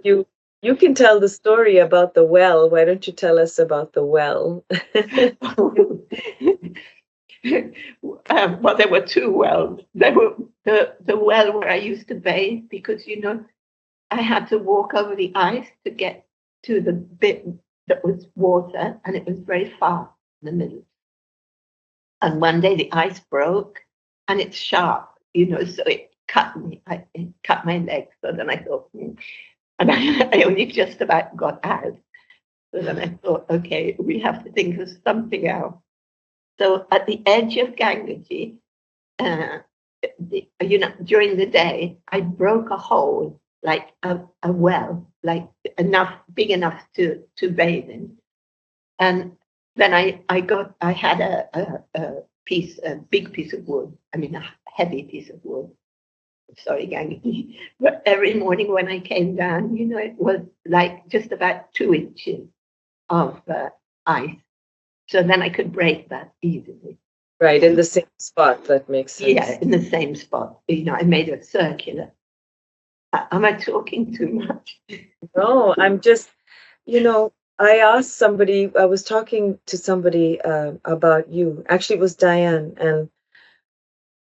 You can tell the story about the well. Why don't you tell us about the well? Well, there were two wells. There were the well where I used to bathe because I had to walk over the ice to get to the bit that was water, and it was very far in the middle. And one day the ice broke, and it's sharp, so it cut me. It cut my leg. So then I thought, and I only just about got out. So then I thought, okay, we have to think of something else. So at the edge of Gangaji, during the day, I broke a hole, like a well, like big enough to bathe in. And then I had a big piece of wood, a heavy piece of wood. Sorry, Gangaji. But every morning when I came down, it was like just about 2 inches of ice. So then I could break that easily. Right, in the same spot. That makes sense. Yeah, in the same spot. I made a circular. Am I talking too much? No, I'm just, I asked somebody, I was talking to somebody about you. Actually, it was Diane. And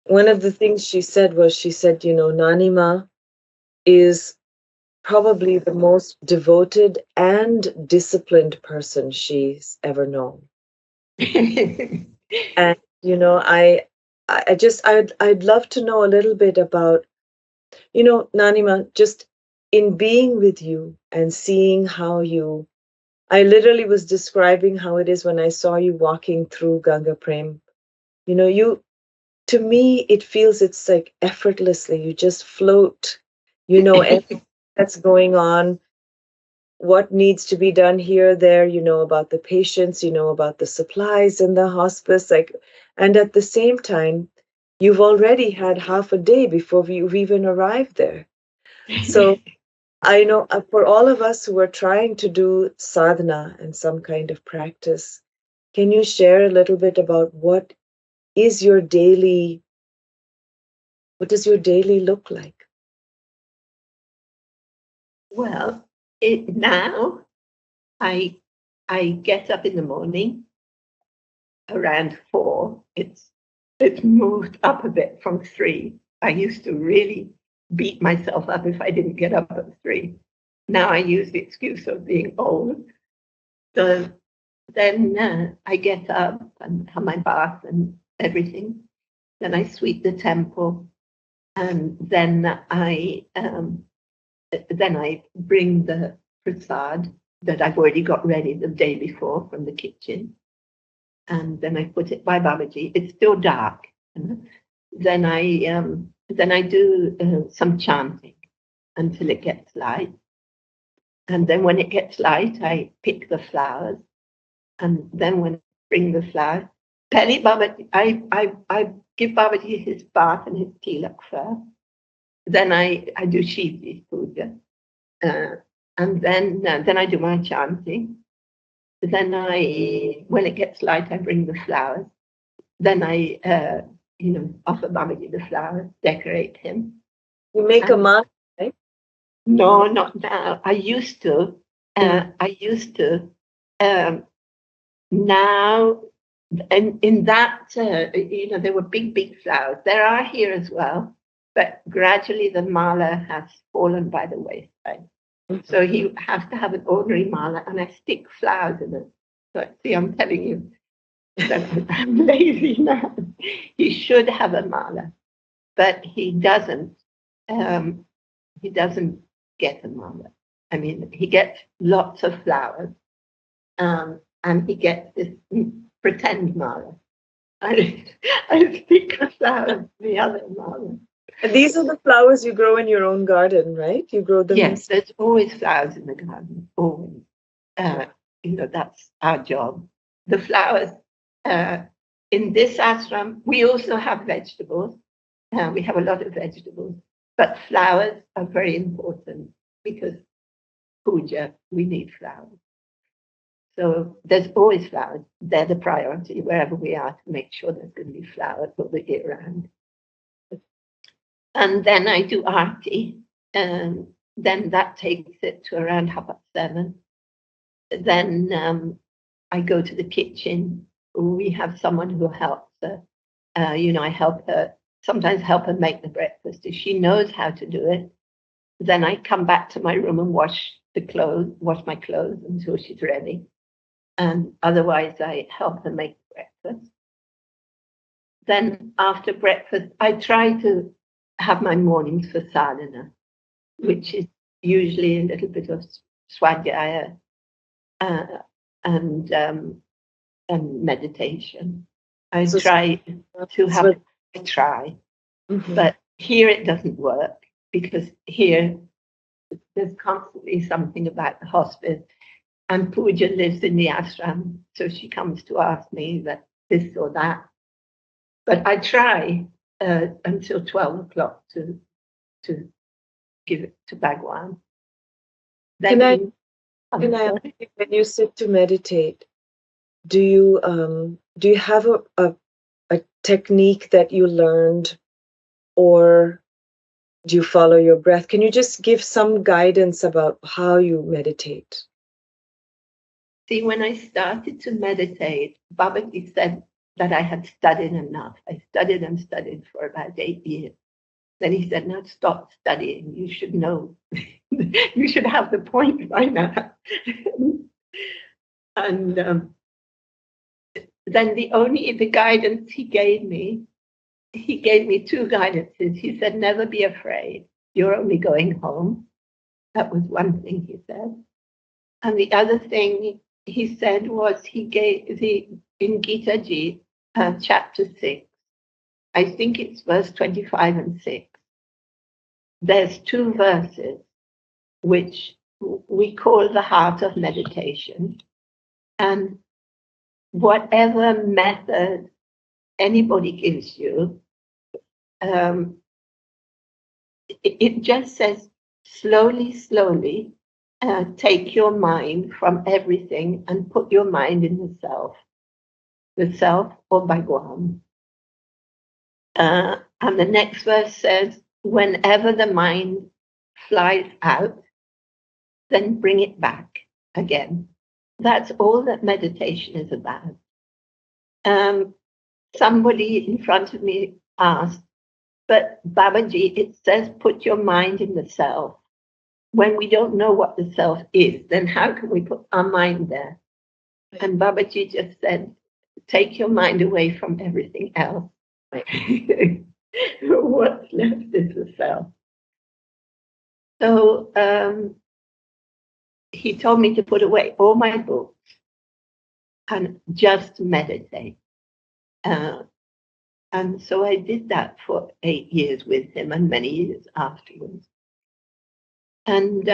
one of the things she said, Nani Ma is probably the most devoted and disciplined person she's ever known. And I'd love to know a little bit about, Nanima, just in being with you and seeing how I literally was describing how it is when I saw you walking through Ganga Prem. To me, it feels it's like effortlessly, you just float, everything that's going on, what needs to be done here, there, about the patients, about the supplies in the hospice, and at the same time, you've already had half a day before you've even arrived there. So I know for all of us who are trying to do sadhana and some kind of practice, can you share a little bit about what does your daily look like? Well, now I get up in the morning around 4. It's moved up a bit from 3. I used to really beat myself up if I didn't get up at 3. Now I use the excuse of being old. So then I get up and have my bath and everything. Then I sweep the temple, and then I bring the prasad that I've already got ready the day before from the kitchen, and then I put it by Babaji. It's still dark. Then I do some chanting until it gets light, and then when it gets light, I pick the flowers, and then when I bring the flowers, Penny Babaji, I give Babaji his bath and his tilak first. Then I do Shivji's puja. And then I do my chanting. Then when it gets light, I bring the flowers. Then I, offer Babaji the flowers, decorate him. You make a mask, right? No, not now. I used to. Now, and in that, there were big flowers. There are here as well, but gradually the mala has fallen by the wayside. So he has to have an ordinary mala, and I stick flowers in it. So see, I'm telling you that I'm lazy now. He should have a mala, but he doesn't. He doesn't get a mala. I mean, he gets lots of flowers, and he gets this pretend mala. I stick the flowers the other mala. And these are the flowers you grow in your own garden, right? You grow them. Yes, there's always flowers in the garden. Always. That's our job. The flowers, in this ashram, we also have vegetables. We have a lot of vegetables, but flowers are very important because puja, we need flowers. So there's always flowers. They're the priority wherever we are, to make sure there's going to be flowers all the year round. And then I do arti, and then that takes it to around 7:30. Then I go to the kitchen. We have someone who helps her. I help her, sometimes help her make the breakfast. If she knows how to do it, then I come back to my room and wash my clothes until she's ready. And otherwise, I help her make breakfast. Then after breakfast, I try to have my mornings for sadhana, which is usually a little bit of swadhyaya and meditation. I try, but here it doesn't work, because here there's constantly something about the hospice. And Puja lives in the ashram, so she comes to ask me that this or that. But I try until 12 o'clock to give it to Bhagwan. Then can I ask you, when you sit to meditate, do you have a technique that you learned, or do you follow your breath? Can you just give some guidance about how you meditate? See, when I started to meditate, Babaji said that I had studied enough. I studied and studied for about 8 years. Then he said, now stop studying. You should know. You should have the point by now. And then the guidance he gave me two guidances. He said, never be afraid. You're only going home. That was one thing he said. And the other thing he said was, in Gita Ji, chapter 6, I think it's verse 25 and 6. There's 2 verses which we call the heart of meditation. And whatever method anybody gives you, it just says, slowly, take your mind from everything and put your mind in the self or Bhagwan. And the next verse says, whenever the mind flies out, then bring it back again. That's all that meditation is about. Somebody in front of me asked, but Babaji, it says put your mind in the self. When we don't know what the self is, then how can we put our mind there? And Babaji just said, take your mind away from everything else. What's left is the self. So he told me to put away all my books and just meditate. And so I did that for 8 years with him and many years afterwards. And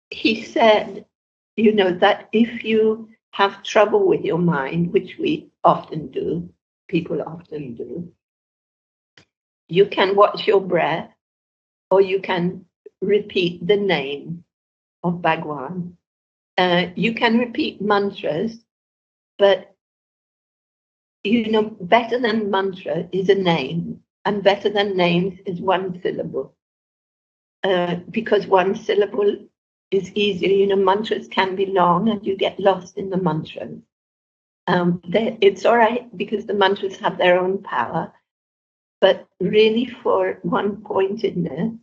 he said, that if you have trouble with your mind, which we often do, people often do, you can watch your breath, or you can repeat the name of Bhagwan. You can repeat mantras, but better than mantra is a name, and better than names is one syllable. Because one syllable is easier. Mantras can be long and you get lost in the mantras. It's all right because the mantras have their own power, but really for one-pointedness,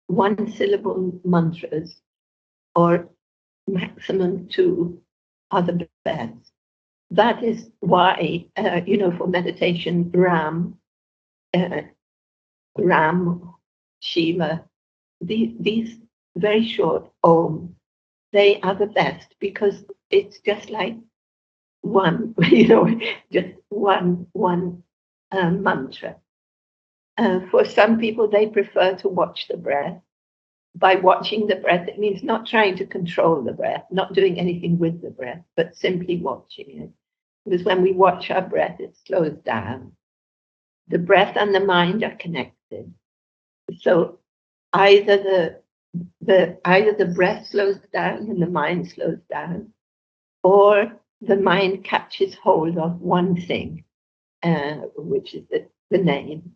one syllable mantras, or maximum 2, are the best. That is why, for meditation, Ram, Shiva, these very short Om, they are the best, because it's just like one, just one mantra. For some people, they prefer to watch the breath. By watching the breath, it means not trying to control the breath, not doing anything with the breath, but simply watching it. because when we watch our breath, it slows down. The breath and the mind are connected. So either the breath slows down and the mind slows down, or the mind catches hold of one thing, which is the name.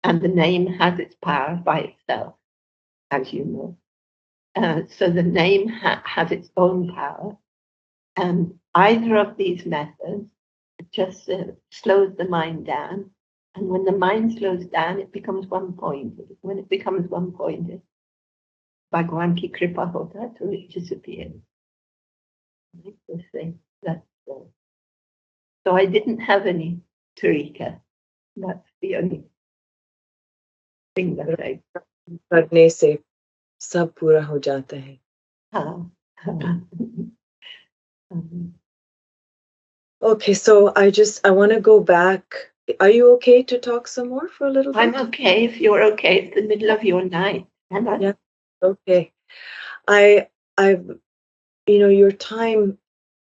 And the name has its power by itself, as you know. So the name has its own power. And either of these methods just slows the mind down. And when the mind slows down, it becomes one-pointed. When it becomes one-pointed, Bhagwan ki kripa hota, so it disappears. So I didn't have any tarika. That's the only thing that I. करने से सब पूरा हो जाता है. Okay, so I want to go back. Are you okay to talk some more for a little bit? I'm okay if you're okay. It's the middle of your night. Yeah, okay. I've, your time,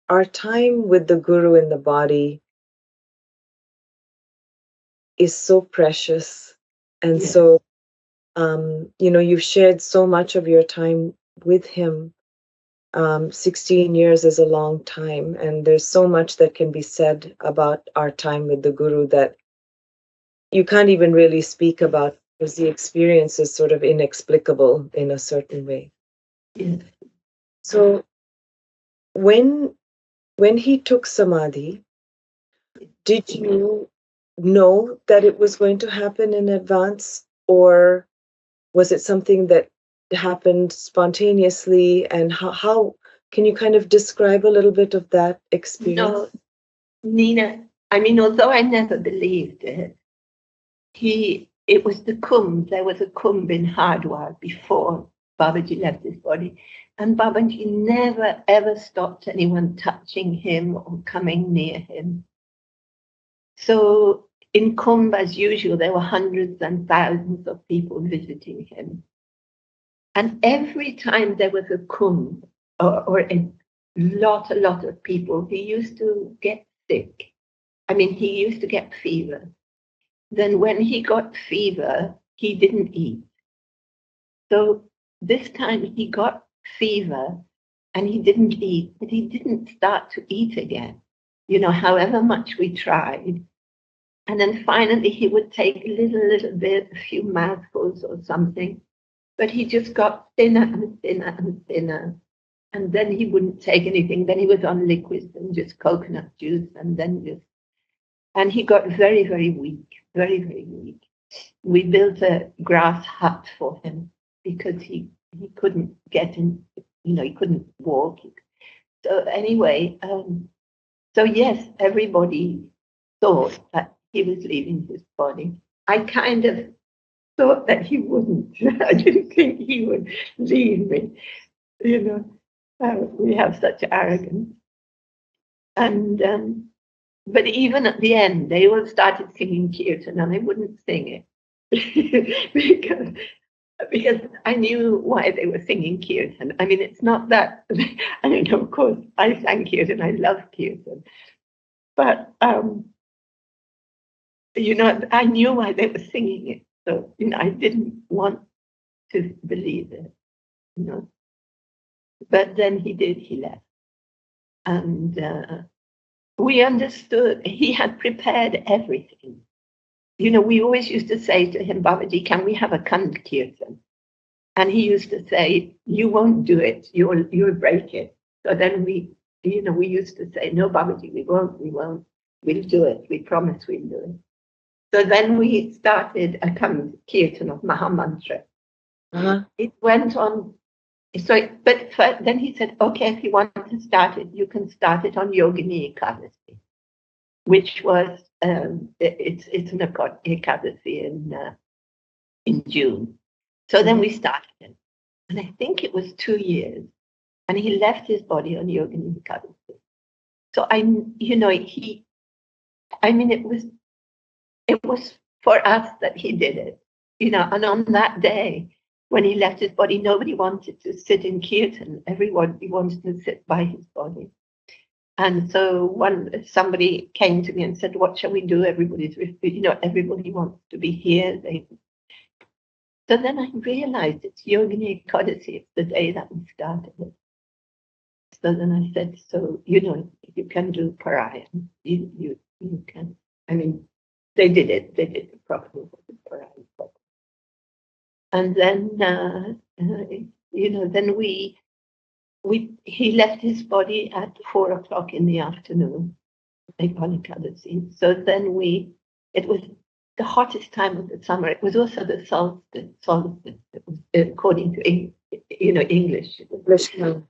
our time with the Guru in the body is so precious. And Yes. so, you've shared so much of your time with him. 16 years is a long time, and there's so much that can be said about our time with the Guru that you can't even really speak about, because the experience is sort of inexplicable in a certain way. Yes. So when he took Samadhi, did you know that it was going to happen in advance, or was it something that happened spontaneously? And how can you kind of describe a little bit of that experience? No, Nina, I mean, although I never believed it, it was the Kumbh. There was a Kumbh in Hardwar before Babaji left his body. And Babaji never, ever stopped anyone touching him or coming near him. So in Kumbh, as usual, there were hundreds and thousands of people visiting him. And every time there was a Kumbh or a lot of people, he used to get sick. I mean, he used to get fever. Then when he got fever, he didn't eat. So this time he got fever and he didn't eat, but he didn't start to eat again, however much we tried. And then finally he would take a little bit, a few mouthfuls or something, but he just got thinner and thinner and thinner. And then he wouldn't take anything. Then he was on liquids and just coconut juice, and he got very, very weak, very, very weak. We built a grass hut for him because he couldn't get in, he couldn't walk. So anyway, so yes, everybody thought that he was leaving his body. I kind of thought that he wouldn't. I didn't think he would leave me. We have such arrogance. And but even at the end, they all started singing kirtan, and I wouldn't sing it because I knew why they were singing kirtan. I mean, it's not that. I mean, of course, I sang kirtan. I love kirtan, but I knew why they were singing it. So I didn't want to believe it. But then he did. He left, and we understood he had prepared everything. We always used to say to him, Babaji, can we have a Kand Kirtan? And he used to say, you won't do it, you'll break it. So then we used to say, no, Babaji, we won't, we'll do it, we promise we'll do it. So then we started a Kand Kirtan of Mahamantra. It went on. So, but then he said, okay, if you want to start it, you can start it on Yogini Ekadasi, which was it's an Ekadasi in June. So then we started it, and I think it was 2 years, and he left his body on Yogini Ekadasi. So it was for us that he did it, and on that day, when he left his body, nobody wanted to sit in kirtan. Everyone wanted to sit by his body. And so somebody came to me and said, "What shall we do? Everybody wants to be here." So then I realized it's Yogini Ekadasi. It's the day that we started it. So then I said, "So you can do Parayan. You can." I mean, they did it. They did it properly. Parayan. And then then he left his body at 4:00 in the afternoon. So then it was the hottest time of the summer. It was also the solstice. It was, according to English. English, yeah.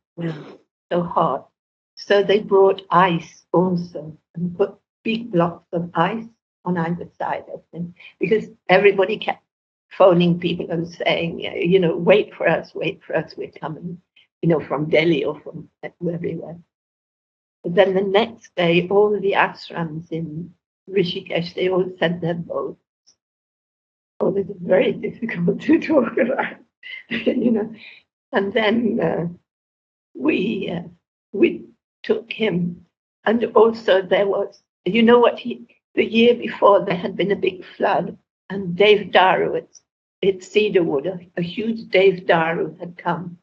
So hot. So they brought ice also and put big blocks of ice on either side of him, because everybody kept phoning people and saying, "Wait for us, we're coming," from Delhi or from everywhere. But then the next day, all the ashrams in Rishikesh, they all sent their boats. Oh, this is very difficult to talk about, And then we took him, and also there was, the year before there had been a big flood, and Dave Daru, it's cedarwood, a huge Dave Daru had come,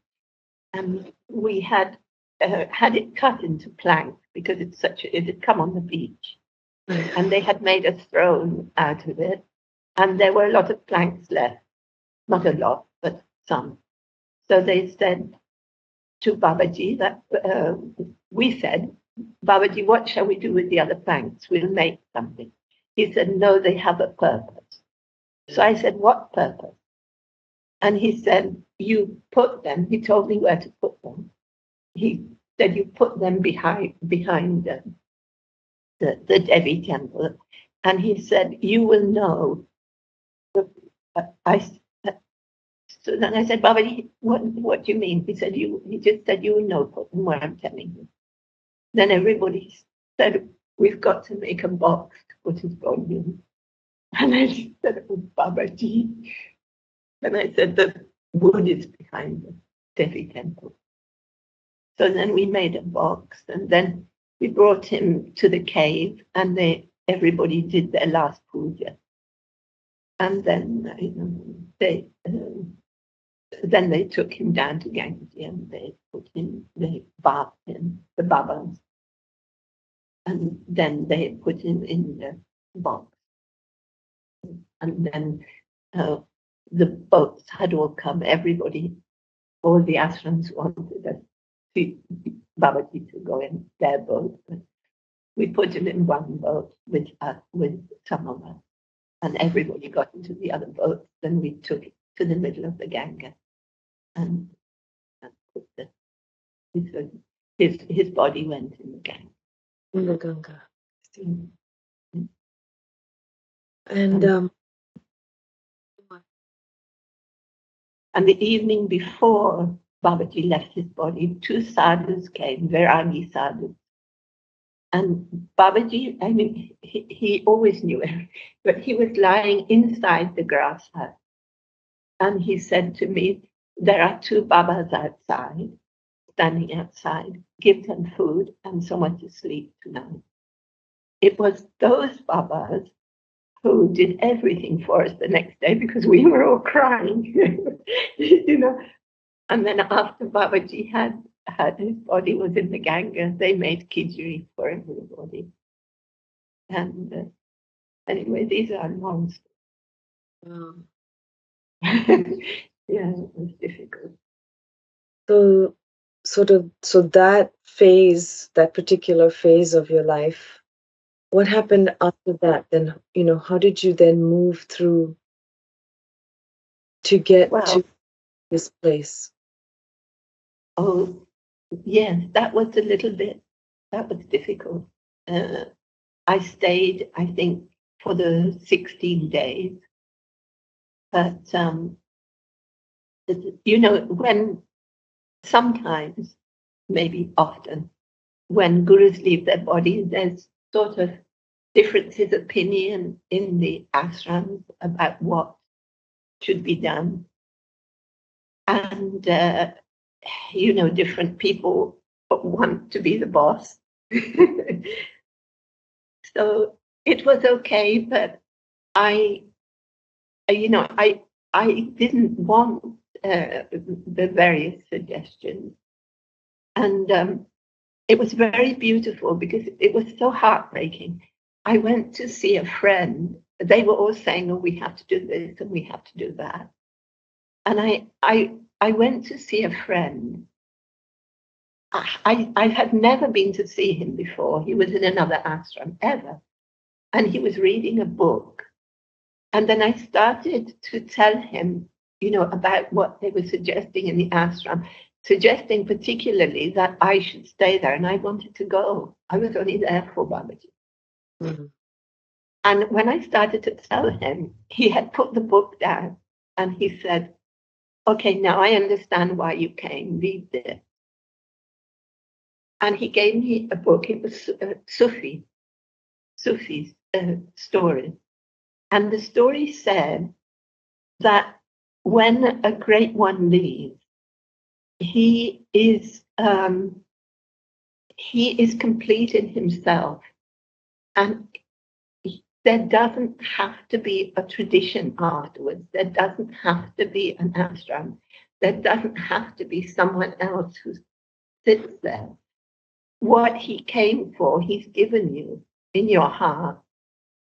and we had it cut into planks because it had come on the beach, and they had made a throne out of it, and there were a lot of planks left, not a lot, but some. So they said to Babaji that we said, "Babaji, what shall we do with the other planks? We'll make something." He said, "No, they have a purpose." So I said, "What purpose?" And he said, "You put them." He told me where to put them. He said, "You put them behind the Devi temple." And he said, "You will know." So then I said, "Babaji, what do you mean?" He just said, "You will know, put them where I'm telling you." Then everybody said, "We've got to make a box to put his body in." And I said, "Oh, Babaji." And I said, "The wood is behind the Devi temple." So then we made a box, and then we brought him to the cave, and everybody did their last puja. And then then they took him down to Gangotri, and they bathed him, the Babas. And then they put him in the box. And then the boats had all come. Everybody, all the ashrams wanted Babaji to go in their boat. But we put him in one boat with some of us. And everybody got into the other boat. Then we took it to the middle of the Ganga and put his body went in the Ganga. In the Ganga. Mm. And the evening before Babaji left his body, two sadhus came, Vairagi sadhus. And Babaji, I mean, he always knew it, but he was lying inside the grass hut. And he said to me, "There are two Babas outside, standing outside. Give them food and somewhere to sleep tonight." It was those Babas who did everything for us the next day, because we were all crying, And then after Babaji had his body was in the Ganga, they made khichdi for everybody. And anyway, these are long stories. Yeah, it was difficult. So that particular phase of your life, what happened after that? Then, how did you then move through to get to this place? Oh, yes, that was difficult. I stayed, I think, for the 16 days. But, when sometimes, maybe often, when gurus leave their bodies, there's sort of differences of opinion in the ashrams about what should be done. And, different people want to be the boss. So it was okay, but I didn't want the various suggestions. And it was very beautiful because it was so heartbreaking. I went to see a friend. They were all saying, oh, we have to do this and we have to do that. And I went to see a friend. I had never been to see him before. He was in another ashram ever. And he was reading a book. And then I started to tell him, about what they were suggesting in the ashram, suggesting particularly that I should stay there. And I wanted to go. I was only there for Babaji. Mm-hmm. And when I started to tell him, he had put the book down and he said, okay, now I understand why you came. Read this. And he gave me a book. It was Sufi's story. And the story said that when a great one leaves, he is complete in himself, and there doesn't have to be a tradition afterwards. There doesn't have to be an ashram. There doesn't have to be someone else who sits there. What he came for, he's given you in your heart,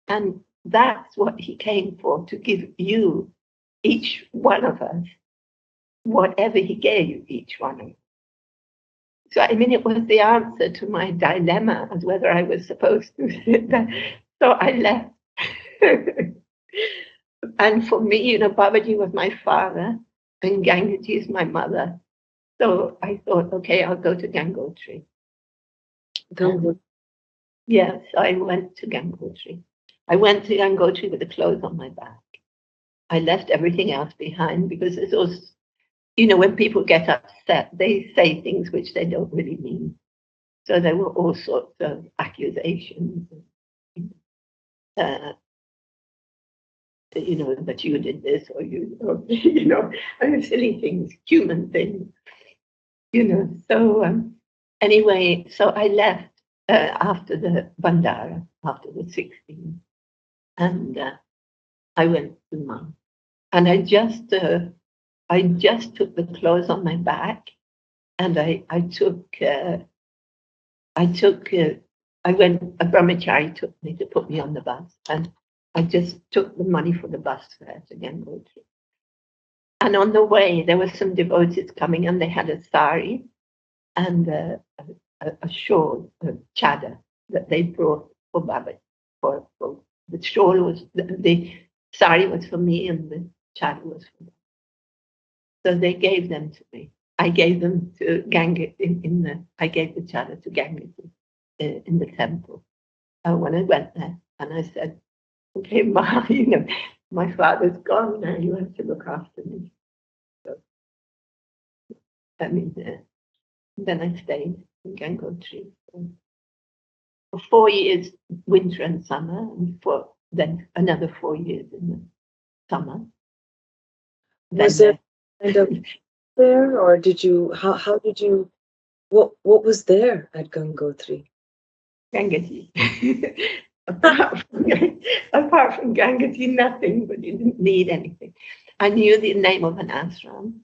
and that's what he came for, to give you, each one of us, whatever he gave each one of us. So, I mean, it was the answer to my dilemma as whether I was supposed to sit there. So I left. And for me, Babaji was my father and Gangotri is my mother. So I thought, okay, I'll go to Gangotri. Yes, I went to Gangotri. I went to Gangotri with the clothes on my back. I left everything else behind because it's also, when people get upset, they say things which they don't really mean. So there were all sorts of accusations, that you did this or silly things, human things, So anyway, so I left after the Bandara, after the 16th, and I went to Mum, and I just took the clothes on my back, and I went, a brahmachari took me to put me on the bus, and I just took the money for the bus fare to Gangotri. And on the way, there were some devotees coming, and they had a sari and a shawl, a chadar, that they brought for Babaji. For the shawl was, the sari was for me, and the chadar was for them. So they gave them to me. I gave them to Ganga I gave the chadar to Ganga in the temple when I went there, and I said, okay, Ma, my father's gone now, you have to look after me. So, then I stayed in Gangotri for 4 years, winter and summer, and then another 4 years in the summer. Was there kind of there, or did you? How did you? What was there at Gangotri? Gangotri. apart from Gangotri, nothing. But you didn't need anything. I knew the name of an ashram,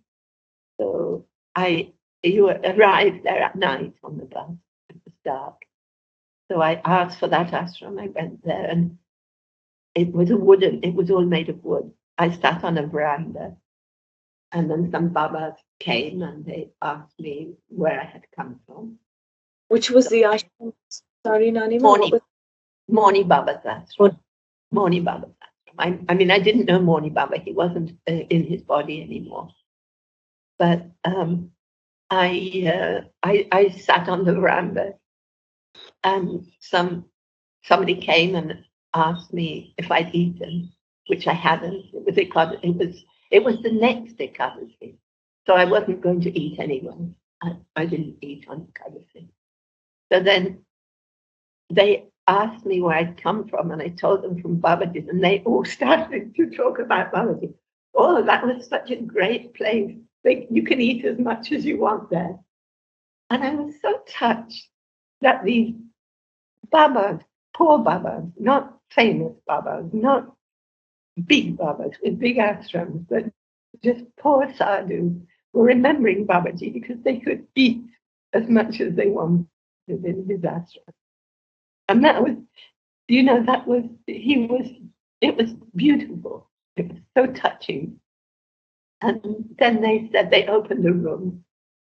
so you arrived there at night on the bus. It was dark, so I asked for that ashram. I went there, and it was all made of wood. I sat on a veranda, and then some Babas came and they asked me where I had come from. Which was the ashram? Sorry, Nani Ma. Morni Baba's ashram. Morni Baba's ashram. I mean, I didn't know Morni Baba. He wasn't in his body anymore. But I sat on the veranda, and somebody came and asked me if I'd eaten, which I hadn't. It was the next Ekadasi, so I wasn't going to eat anyway. I didn't eat on Ekadasi. So then they asked me where I'd come from, and I told them from Babaji, and they all started to talk about Babaji. Oh, that was such a great place. You can eat as much as you want there. And I was so touched. that these Babas, poor Babas, not famous Babas, not big Babas with big ashrams, but just poor sadhus were remembering Babaji because they could eat as much as they wanted in his ashram. And that was, it was beautiful. It was so touching. And then they said they opened a room,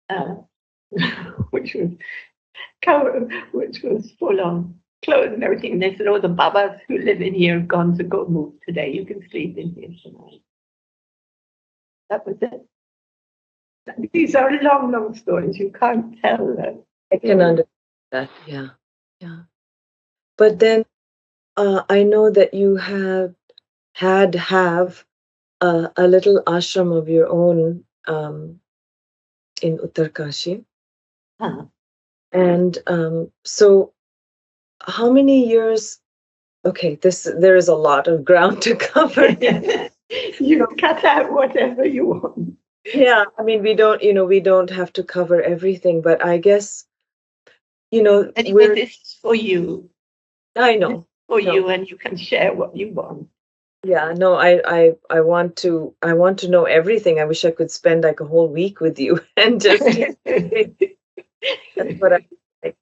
uh, which was full on clothes and everything. And they said, "Oh, the Babas who live in here have gone to go move today. You can sleep in here tonight." That was it. These are long, long stories. You can't tell them. I can understand that. Yeah, yeah. But then I know that you have a little ashram of your own in Uttarkashi. Huh. And so how many years? Okay, there is a lot of ground to cover. You cut out whatever you want. Yeah, I mean, we don't have to cover everything, but I guess, anyway, this is for you. I know. For you, and you can share what you want. Yeah, no, I want to know everything. I wish I could spend like a whole week with you and just that's what I like.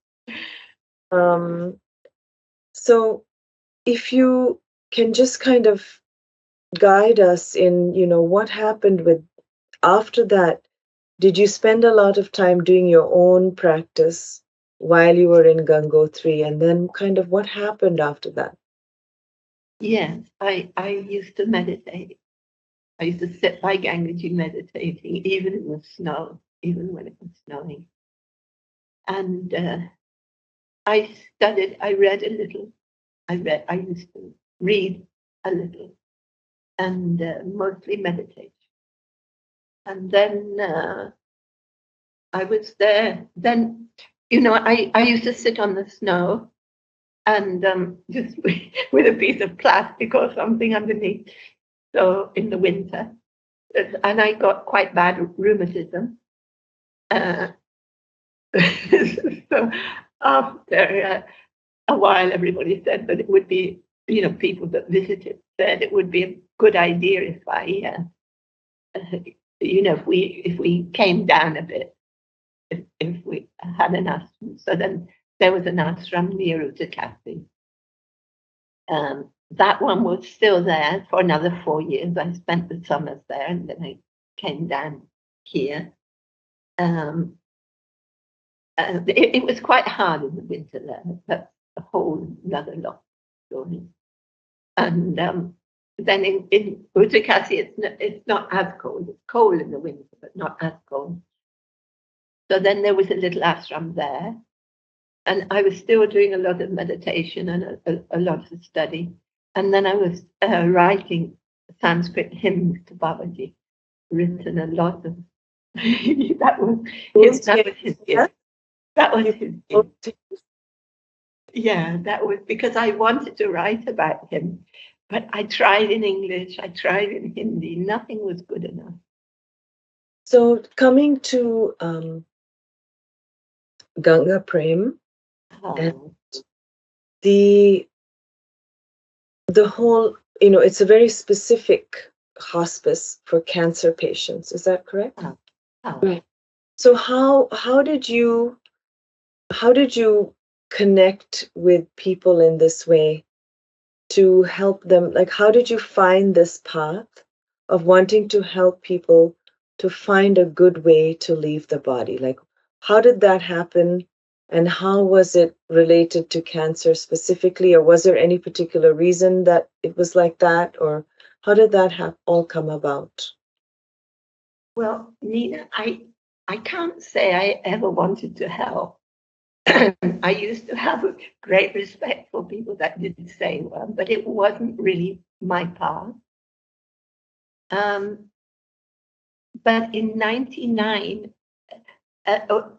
So if you can just kind of guide us in, what happened with after that. Did you spend a lot of time doing your own practice while you were in Gangotri, and then kind of what happened after that? Yes, I used to meditate. I used to sit by Gangaji meditating, even in the snow, even when it was snowing. And I studied, I read a little. I used to read a little and mostly meditate. And then I was there. Then, I used to sit on the snow and just with a piece of plastic or something underneath. So in the winter, and I got quite bad rheumatism. So after a while, everybody said that it would be, people that visited said it would be a good idea if I, if we came down a bit, if we had an ashram. So then there was an ashram near Uttarkasi. That one was still there for another 4 years. I spent the summers there, and then I came down here. It was quite hard in the winter there. That's a whole another lot story. And then in Uttarkasi, it's not as cold. It's cold in the winter, but not as cold. So then there was a little ashram there. And I was still doing a lot of meditation and a lot of study. And then I was writing Sanskrit hymns to Babaji, written a lot of. that was his gift. That was his gift. Yeah, that was because I wanted to write about him, but I tried in English, I tried in Hindi, nothing was good enough. So coming to Ganga Prem, and the whole, it's a very specific hospice for cancer patients. Is that correct? Right. So how did you connect with people in this way to help them? Like, how did you find this path of wanting to help people to find a good way to leave the body? Like, how did that happen? And how was it related to cancer specifically? Or was there any particular reason that it was like that? Or how did that all come about? Well, Nina, I can't say I ever wanted to help. I used to have a great respect for people that didn't say well, but it wasn't really my path. But in 1999,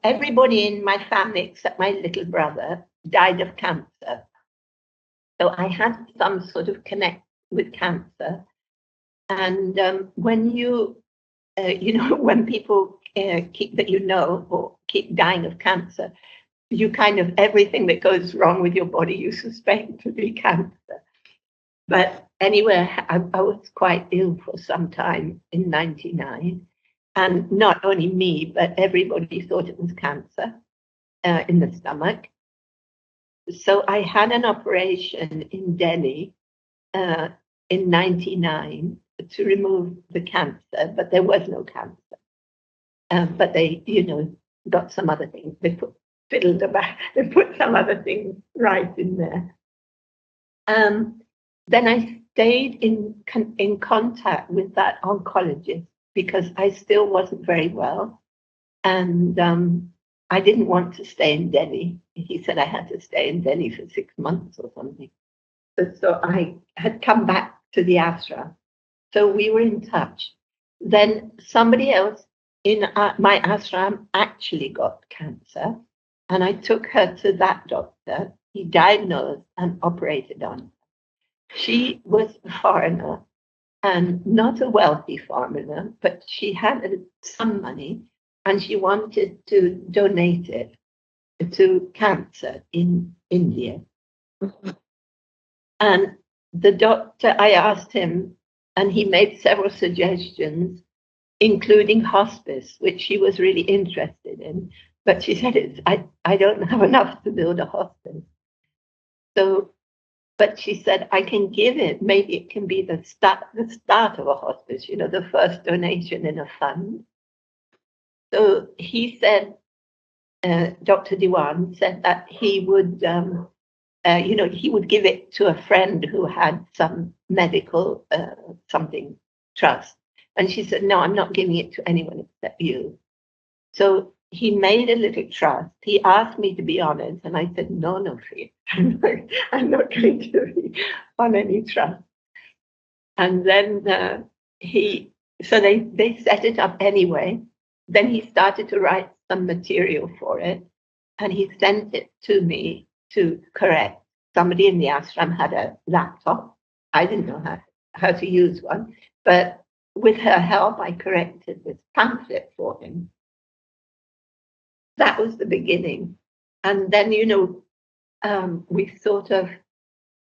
everybody in my family except my little brother died of cancer. So I had some sort of connect with cancer. And when when people keep or keep dying of cancer, you kind of, everything that goes wrong with your body, you suspect to be cancer. But anyway, I was quite ill for some time in 99. And not only me, but everybody thought it was cancer in the stomach. So I had an operation in Delhi in 99 to remove the cancer, but there was no cancer. But they, got some other things. They fiddled about. They put some other things right in there. Then I stayed in contact with that oncologist because I still wasn't very well, and I didn't want to stay in Delhi. He said I had to stay in Delhi for 6 months or something. So I had come back to the ashram. So we were in touch. Then somebody else in my ashram actually got cancer, and I took her to that doctor. He diagnosed and operated on her. She was a foreigner, and not a wealthy foreigner, but she had some money, and she wanted to donate it to cancer in India. Mm-hmm. And the doctor, I asked him, and he made several suggestions, including hospice, which she was really interested in. But she said, I don't have enough to build a hospice. So, but she said, I can give it. Maybe it can be the start of a hospice, the first donation in a fund. So he said, Dr. Dewan said that he would, he would give it to a friend who had some medical something trust. And she said, no, I'm not giving it to anyone except you. So he made a little trust. He asked me to be honest, and I said, no, please. I'm not going to be on any trust. And then they set it up anyway. Then he started to write some material for it, and he sent it to me to correct. Somebody in the ashram had a laptop. I didn't know how to use one, but with her help, I corrected this pamphlet for him. That was the beginning. And then, we sort of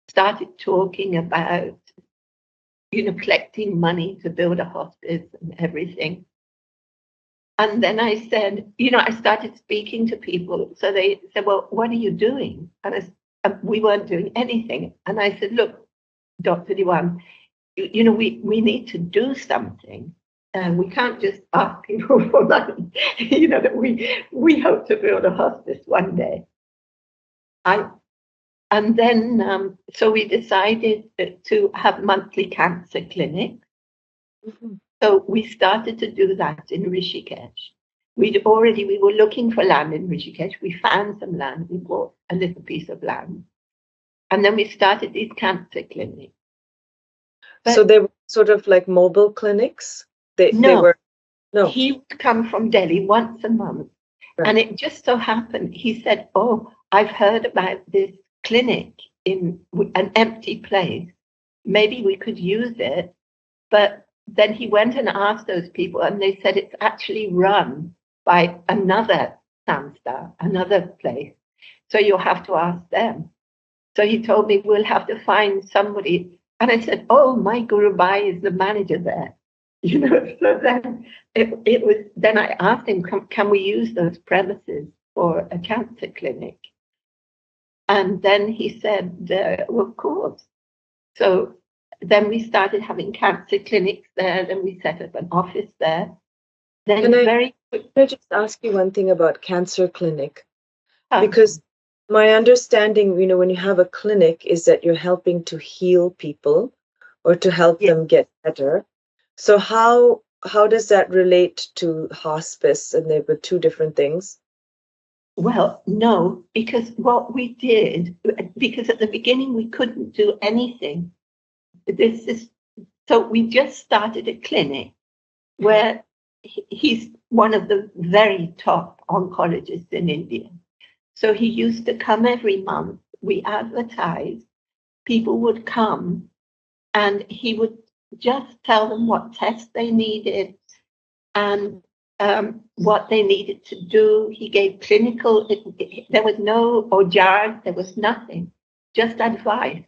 started talking about, collecting money to build a hospice and everything. And then I said, I started speaking to people. So they said, well, what are you doing? And we weren't doing anything. And I said, look, Dr. Dewan, we need to do something. And we can't just ask people for money, that we hope to build a hospice one day. And then, so we decided to have monthly cancer clinics. Mm-hmm. So we started to do that in Rishikesh. We were looking for land in Rishikesh. We found some land. We bought a little piece of land. And then we started these cancer clinics. But so they were sort of like mobile clinics? They were. No. He would come from Delhi once a month. Right. And it just so happened, he said, oh, I've heard about this clinic in an empty place. Maybe we could use it. But then he went and asked those people, and they said it's actually run by another samstha, another place. So you'll have to ask them. So he told me we'll have to find somebody. And I said, oh, my Guru Bhai is the manager there. So then it was, then I asked him, can we use those premises for a cancer clinic? And then he said, well, of course. So then we started having cancer clinics there. Then we set up an office there. Then can I just ask you one thing about cancer clinic? Because my understanding, when you have a clinic, is that you're helping to heal people or to help them get better. So how does that relate to hospice? And they were two different things. Well, no, because what we did, because at the beginning we couldn't do anything. So we just started a clinic where he's one of the very top oncologists in India. So he used to come every month. We advertised. People would come, and he would just tell them what tests they needed. And what they needed to do. He gave clinical, there was no ojar, there was nothing, just advice.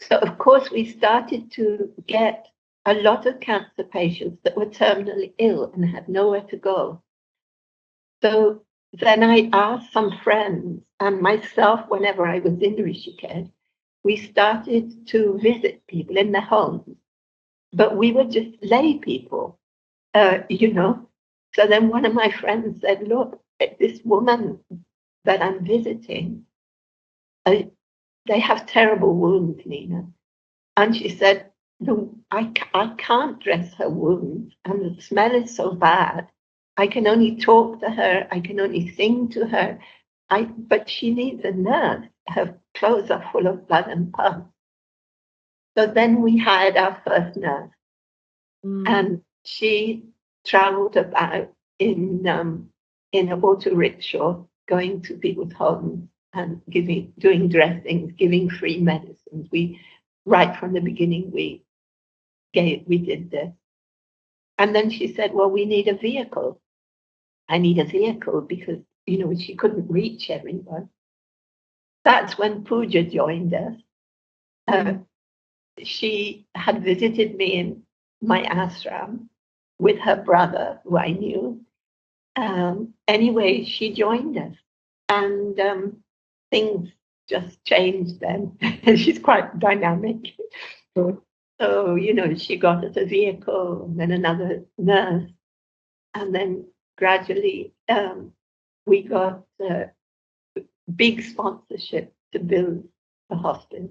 So, of course, we started to get a lot of cancer patients that were terminally ill and had nowhere to go. So then I asked some friends and myself, whenever I was in Rishikesh, we started to visit people in their homes, but we were just lay people, you know. So then one of my friends said, look, this woman that I'm visiting, they have terrible wounds, Nina. And she said, I can't dress her wounds, and the smell is so bad. I can only talk to her. I can only sing to her. But she needs a nurse. Her clothes are full of blood and pus. So then we hired our first nurse, and she traveled about in an auto rickshaw, going to people's homes and doing dressings, giving free medicines. Right from the beginning, we did this. And then she said, well, we need a vehicle. I need a vehicle because, you know, she couldn't reach everyone. That's when Pooja joined us. She had visited me in my ashram with her brother, who I knew. Anyway, she joined us, and things just changed then. She's quite dynamic. So, you know, she got us a vehicle, and then another nurse, and then gradually we got big sponsorship to build the hospice.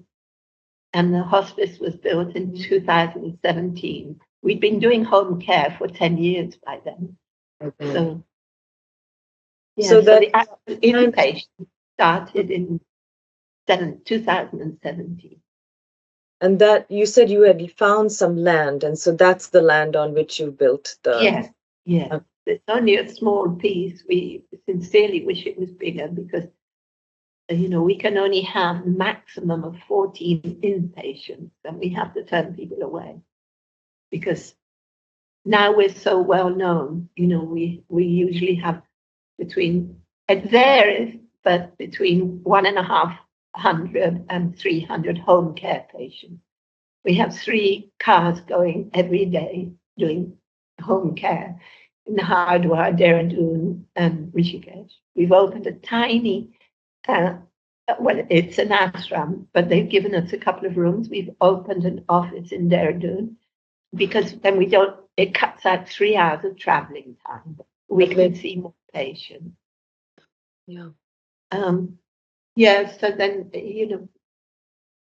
And the hospice was built in 2017. We'd been doing home care for 10 years by then. Okay. So, yeah, so the actual inpatient started in 2017. And that you said you had found some land, and so that's the land on which you built the. Yes, yes. It's only a small piece. We sincerely wish it was bigger because, you know, we can only have a maximum of 14 inpatients, and we have to turn people away because now we're so well known. You know, we usually have it varies, but between 150 and 300 home care patients. We have 3 cars going every day doing home care in Hardwar, Dehradun, and Rishikesh. We've opened a tiny, well, it's an ashram, but they've given us a couple of rooms. We've opened an office in Dehradun because then it cuts out 3 hours of traveling time. We can see more patients. Yeah. Yeah, so then, you know,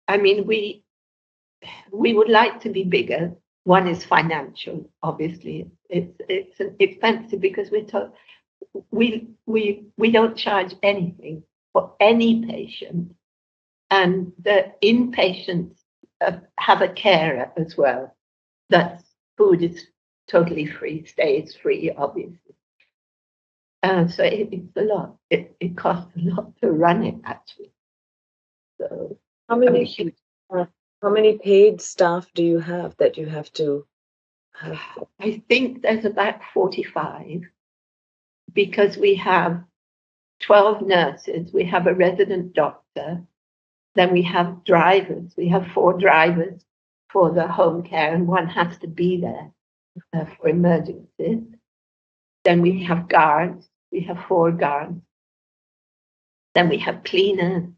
I mean, we would like to be bigger. One is financial, obviously. It's expensive because we don't charge anything for any patient, and the inpatients have a carer as well. That food is totally free, stays free, obviously. So it's a lot. It costs a lot to run it, actually. So how many paid staff do you have that you have to have? I think there's about 45 because we have 12 nurses, we have a resident doctor, then we have drivers. We have 4 drivers for the home care, and one has to be there for emergencies. Then we have guards. We have 4 guards. Then we have cleaners.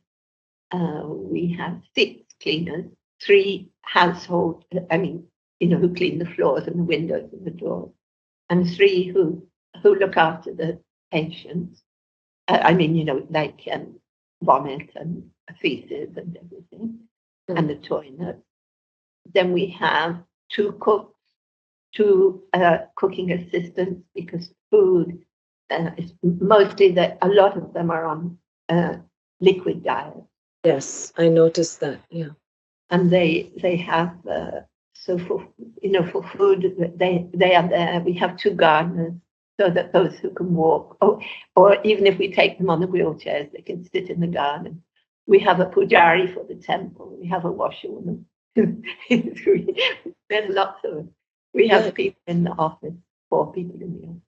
We have 6 cleaners, 3 household, who clean the floors and the windows and the doors, and 3 who look after the patients. Like vomit and feces and everything, and the toilet. Then we have 2 cooks, 2 cooking assistants, because food is mostly a lot of them are on liquid diet. Yes, I noticed that. Yeah, and they have so for food they are there. We have 2 gardeners so that those who can walk, or even if we take them on the wheelchairs, they can sit in the garden. We have a pujari for the temple. We have a washerwoman. There's lots of. We have people in the office, 4 people in the office.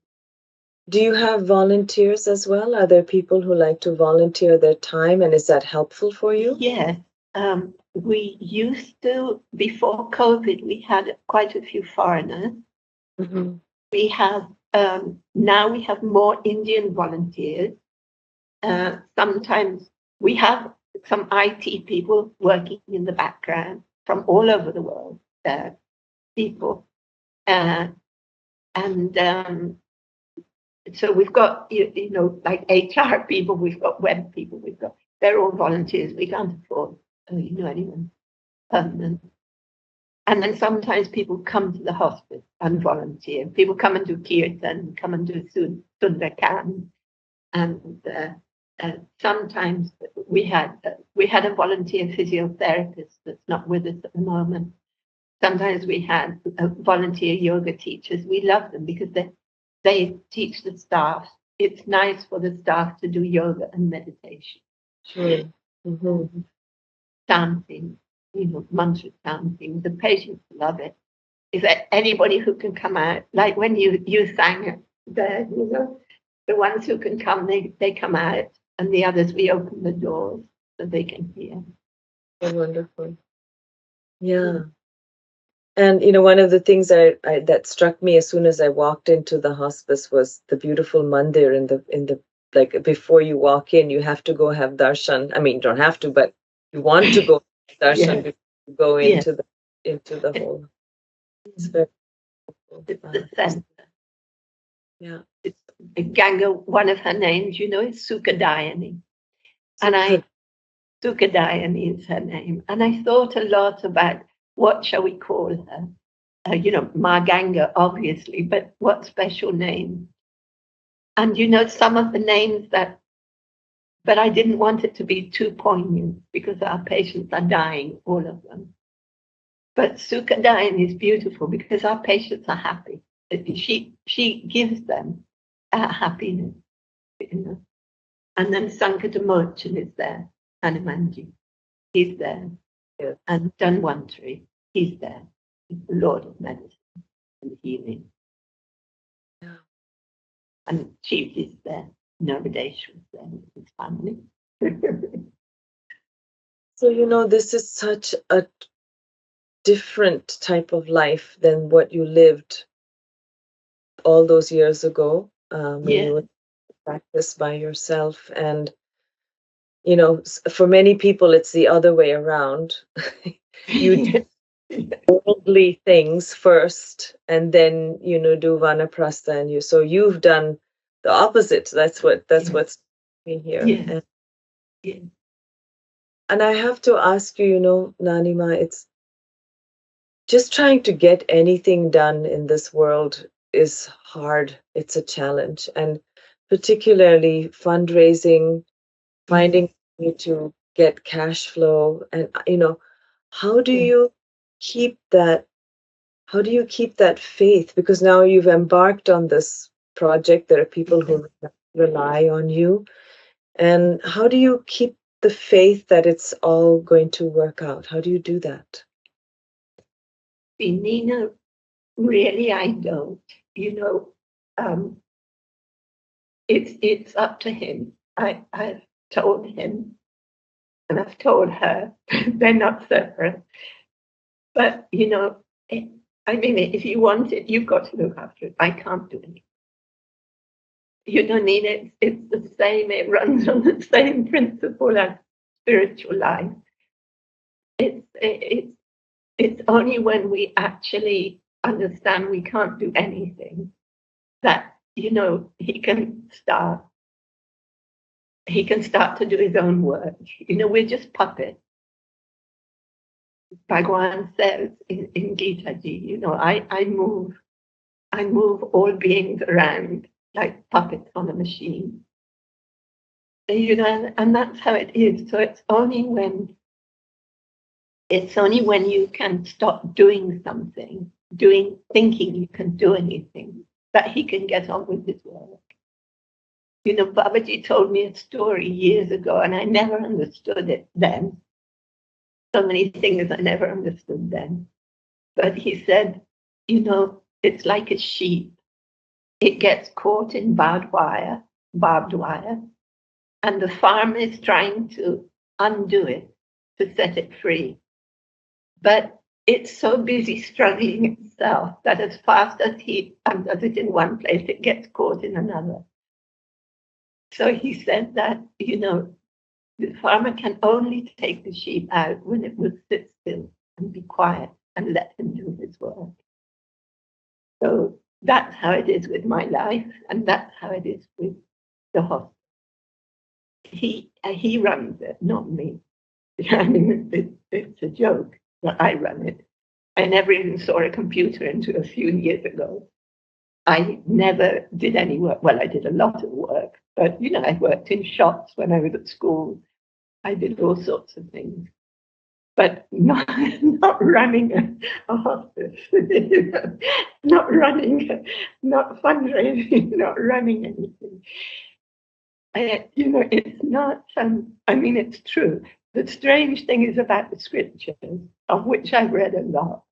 Do you have volunteers as well? Are there people who like to volunteer their time, and is that helpful for you? Yes. We used to, before COVID, we had quite a few foreigners. Mm-hmm. We have, now we have more Indian volunteers. Sometimes we have some IT people working in the background from all over the world, people. And so we've got, you know, like HR people, we've got web people, they're all volunteers. We can't afford, you know, anyone permanent. And then sometimes people come to the hospice and volunteer. People come and do kirtan, come and do sundakan. And sometimes we had a volunteer physiotherapist that's not with us at the moment. Sometimes we had volunteer yoga teachers. We love them because they teach the staff. It's nice for the staff to do yoga and meditation. Sure. Mm-hmm. Chanting, you know, mantra chanting. The patients love it. Is there anybody who can come out? Like when you sang there, you know, the ones who can come, they come out, and the others, we open the doors so they can hear. Oh, wonderful. Yeah. And you know, one of the things that struck me as soon as I walked into the hospice was the beautiful mandir in the like before you walk in, you have to go have darshan. I mean, you don't have to, but you want to go darshan before you go into the whole. It's very It's the center. Yeah. It's Ganga, one of her names, you know, is Sukadayani. And Sukadayani is her name. And I thought a lot about what shall we call her? You know, Ma Ganga, obviously, but what special name? And you know, some of the names but I didn't want it to be too poignant because our patients are dying, all of them. But Sukadayani is beautiful because our patients are happy. She gives them happiness, you know. And then Sankatamochan is there, Hanumanji, he's there. Yes. And Dhanwantari, he's there, he's the Lord of medicine and healing. Yeah. And Chief is there, Navadeshwar is there with his family. So, you know, this is such a different type of life than what you lived all those years ago when you were practice by yourself. And you know, for many people it's the other way around. You do worldly things first and then, you know, do vanaprastha, and so you've done the opposite. That's what's been here. And I have to ask you, you know, Nanima, it's just trying to get anything done in this world is hard. It's a challenge, and particularly fundraising, finding a way to get cash flow. And you know, how do you keep that faith? Because now you've embarked on this project, there are people who rely on you, and how do you keep the faith that it's all going to work out? How do you do that? Nina, really, I don't. You know, it's up to him. I've told him, and I've told her, they're not separate. But you know, I mean, if you want it, you've got to look after it. I can't do anything. You don't need it. It's the same. It runs on the same principle as spiritual life. It's only when we actually understand we can't do anything that, you know, he can start to do his own work. You know, we're just puppets. Bhagwan says in Gita Ji, you know, I move all beings around like puppets on a machine. You know, and that's how it is. So it's only when you can stop doing something, thinking you can do anything, that he can get on with his work. You know, Babaji told me a story years ago, and I never understood it then. So many things I never understood then. But he said, you know, it's like a sheep. it gets caught in barbed wire, and the farmer is trying to undo it, to set it free. But it's so busy struggling itself that as fast as he undoes it in one place, it gets caught in another. So he said that, the farmer can only take the sheep out when it will sit still and be quiet and let him do his work. So that's how it is with my life, and that's how it is with the hospital. He runs it, not me. I mean, it's a joke that I run it. I never even saw a computer until a few years ago. I never did any work. Well, I did a lot of work, but I worked in shops when I was at school. I did all sorts of things, but not running a hospice, not fundraising, not running anything. It's not. I mean, it's true. The strange thing is about the scriptures, of which I've read a lot.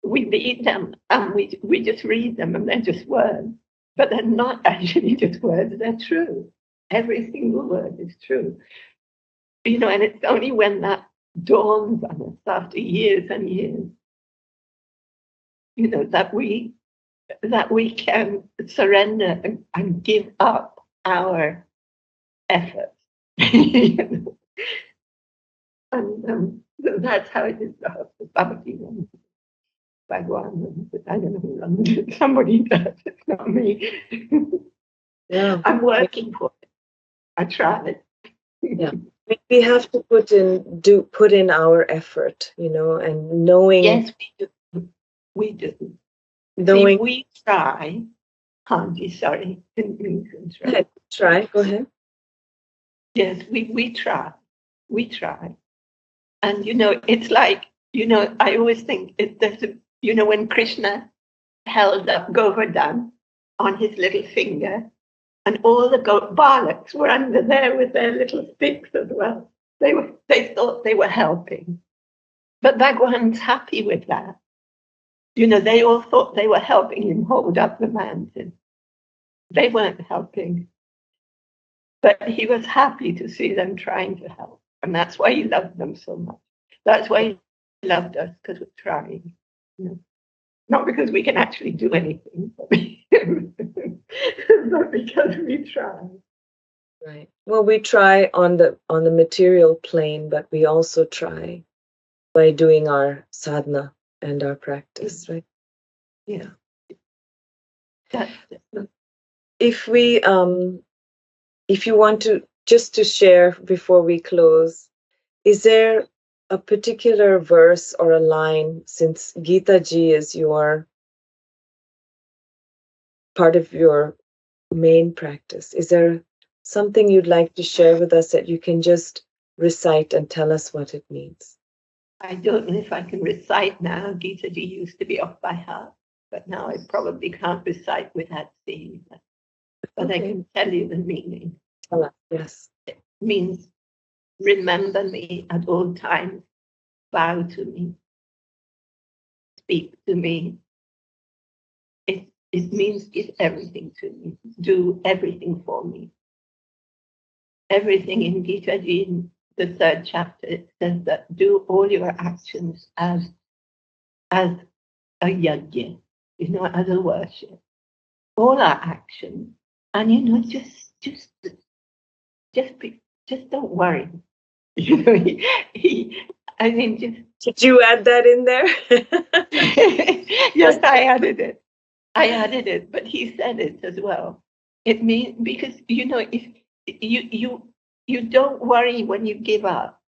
We read them and we just read them, and they're just words, but they're not actually just words. They're true. Every single word is true. And it's only when that dawns on us after years and years, that we can surrender and give up our efforts. And so that's how it is. The Babaji runs it. Bhagwan, I don't know who runs it. Somebody does. It's not me. Yeah, I'm working for it. I tried. Yeah, we have to put in our effort, and knowing. Yes, we do. Knowing. See, we try. Hanji, sorry, didn't mean to interrupt. Go ahead. Yes, we try. We try. And it's like, I always think there's when Krishna held up Govardhan on his little finger, and all the Balaks were under there with their little sticks as well. They thought they were helping. But Bhagwan's happy with that. They all thought they were helping him hold up the mountain. They weren't helping. But he was happy to see them trying to help. And that's why he loved them so much. That's why he loved us, because we're trying. Not because we can actually do anything, but because we try. Right. Well, we try on the material plane, but we also try by doing our sadhana and our practice, right? Yeah. If you want to just to share before we close, is there a particular verse or a line, since Gita Ji is your part of your main practice, is there something you'd like to share with us that you can just recite and tell us what it means? I don't know if I can recite now. Gita Ji used to be off by heart, but now I probably can't recite without seeing that. But I can tell you the meaning. Tell us, yes. It means remember me at all times, bow to me, speak to me. It means give everything to me, do everything for me. Everything in Gita Ji, in the 3rd chapter, it says that do all your actions as a yajna, as a worship. All our actions, and just don't worry. Did you add that in there? Yes, I added it, but he said it as well. It means, because if you don't worry when you give up,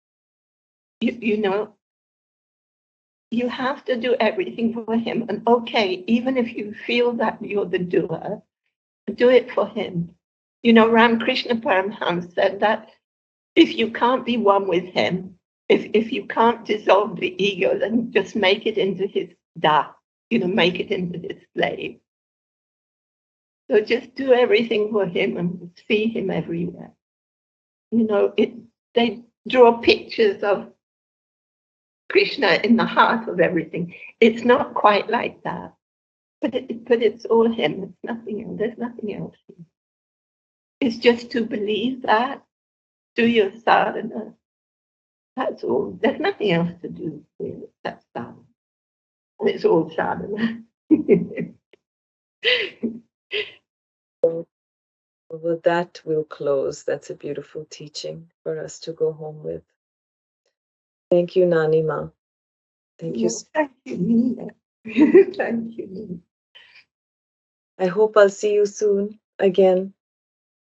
you have to do everything for him. And okay, even if you feel that you're the doer, do it for him. Ramakrishna Paramhans said that if you can't be one with him, if you can't dissolve the ego, then just make it into his da, make it into his slave. So just do everything for him and see him everywhere. They draw pictures of Krishna in the heart of everything. It's not quite like that. But it's all him. It's nothing else. There's nothing else. It's just to believe that, do your sadhana. That's all. There's nothing else to do. Really. That's sadhana. And it's all sadhana. With that, we'll close. That's a beautiful teaching for us to go home with. Thank you, Nani Ma. Thank you. Thank you, Nina. Thank you, Nina. I hope I'll see you soon again.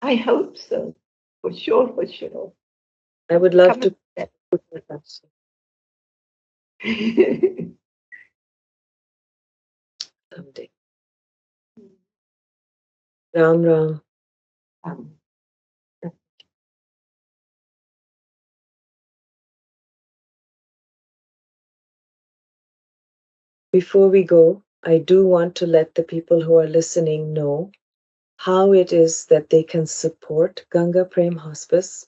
I hope so. For sure, for sure. I would love to. Someday. Ram Ram. Before we go, I do want to let the people who are listening know how it is that they can support Ganga Prem Hospice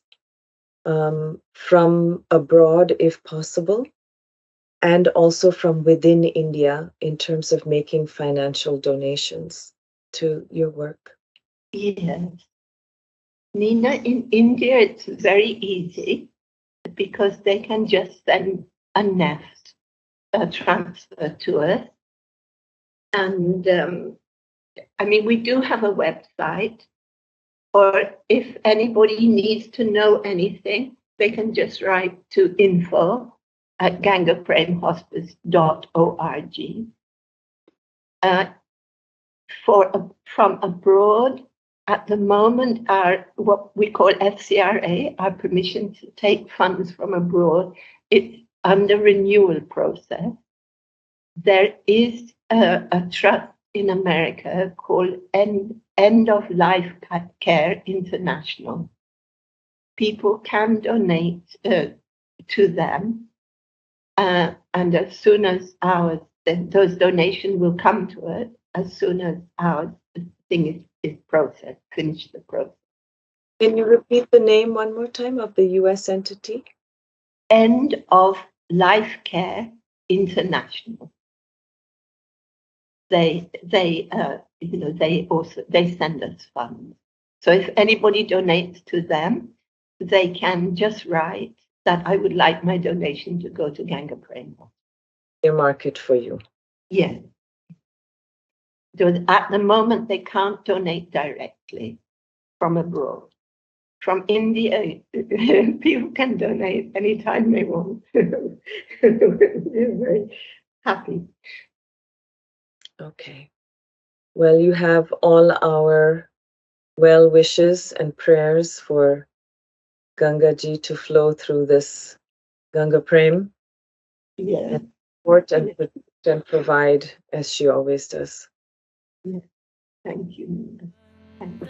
from abroad if possible, and also from within India in terms of making financial donations to your work. Yes. Nina, in India, it's very easy because they can just send a nest transfer to us. And I mean, we do have a website, or if anybody needs to know anything, they can just write to info@gangapremhospice.org. From abroad, at the moment, our what we call FCRA, our permission to take funds from abroad, it's under renewal process. There is a trust in America called End of Life Care International. People can donate to them, and as soon as those donations will come to us, as soon as our thing is processed, finish the process. Can you repeat the name one more time of the US entity? End of Life Care International. They send us funds. So if anybody donates to them, they can just write that I would like my donation to go to Ganga Prem. They mark it for you. Yes. So at the moment, they can't donate directly from abroad. From India, people can donate anytime they want. We're very happy. Okay. Well, you have all our well wishes and prayers for Gangaji to flow through this Ganga Prem. Yeah. And support and protect and provide as she always does. Yeah. Thank you. Thank you.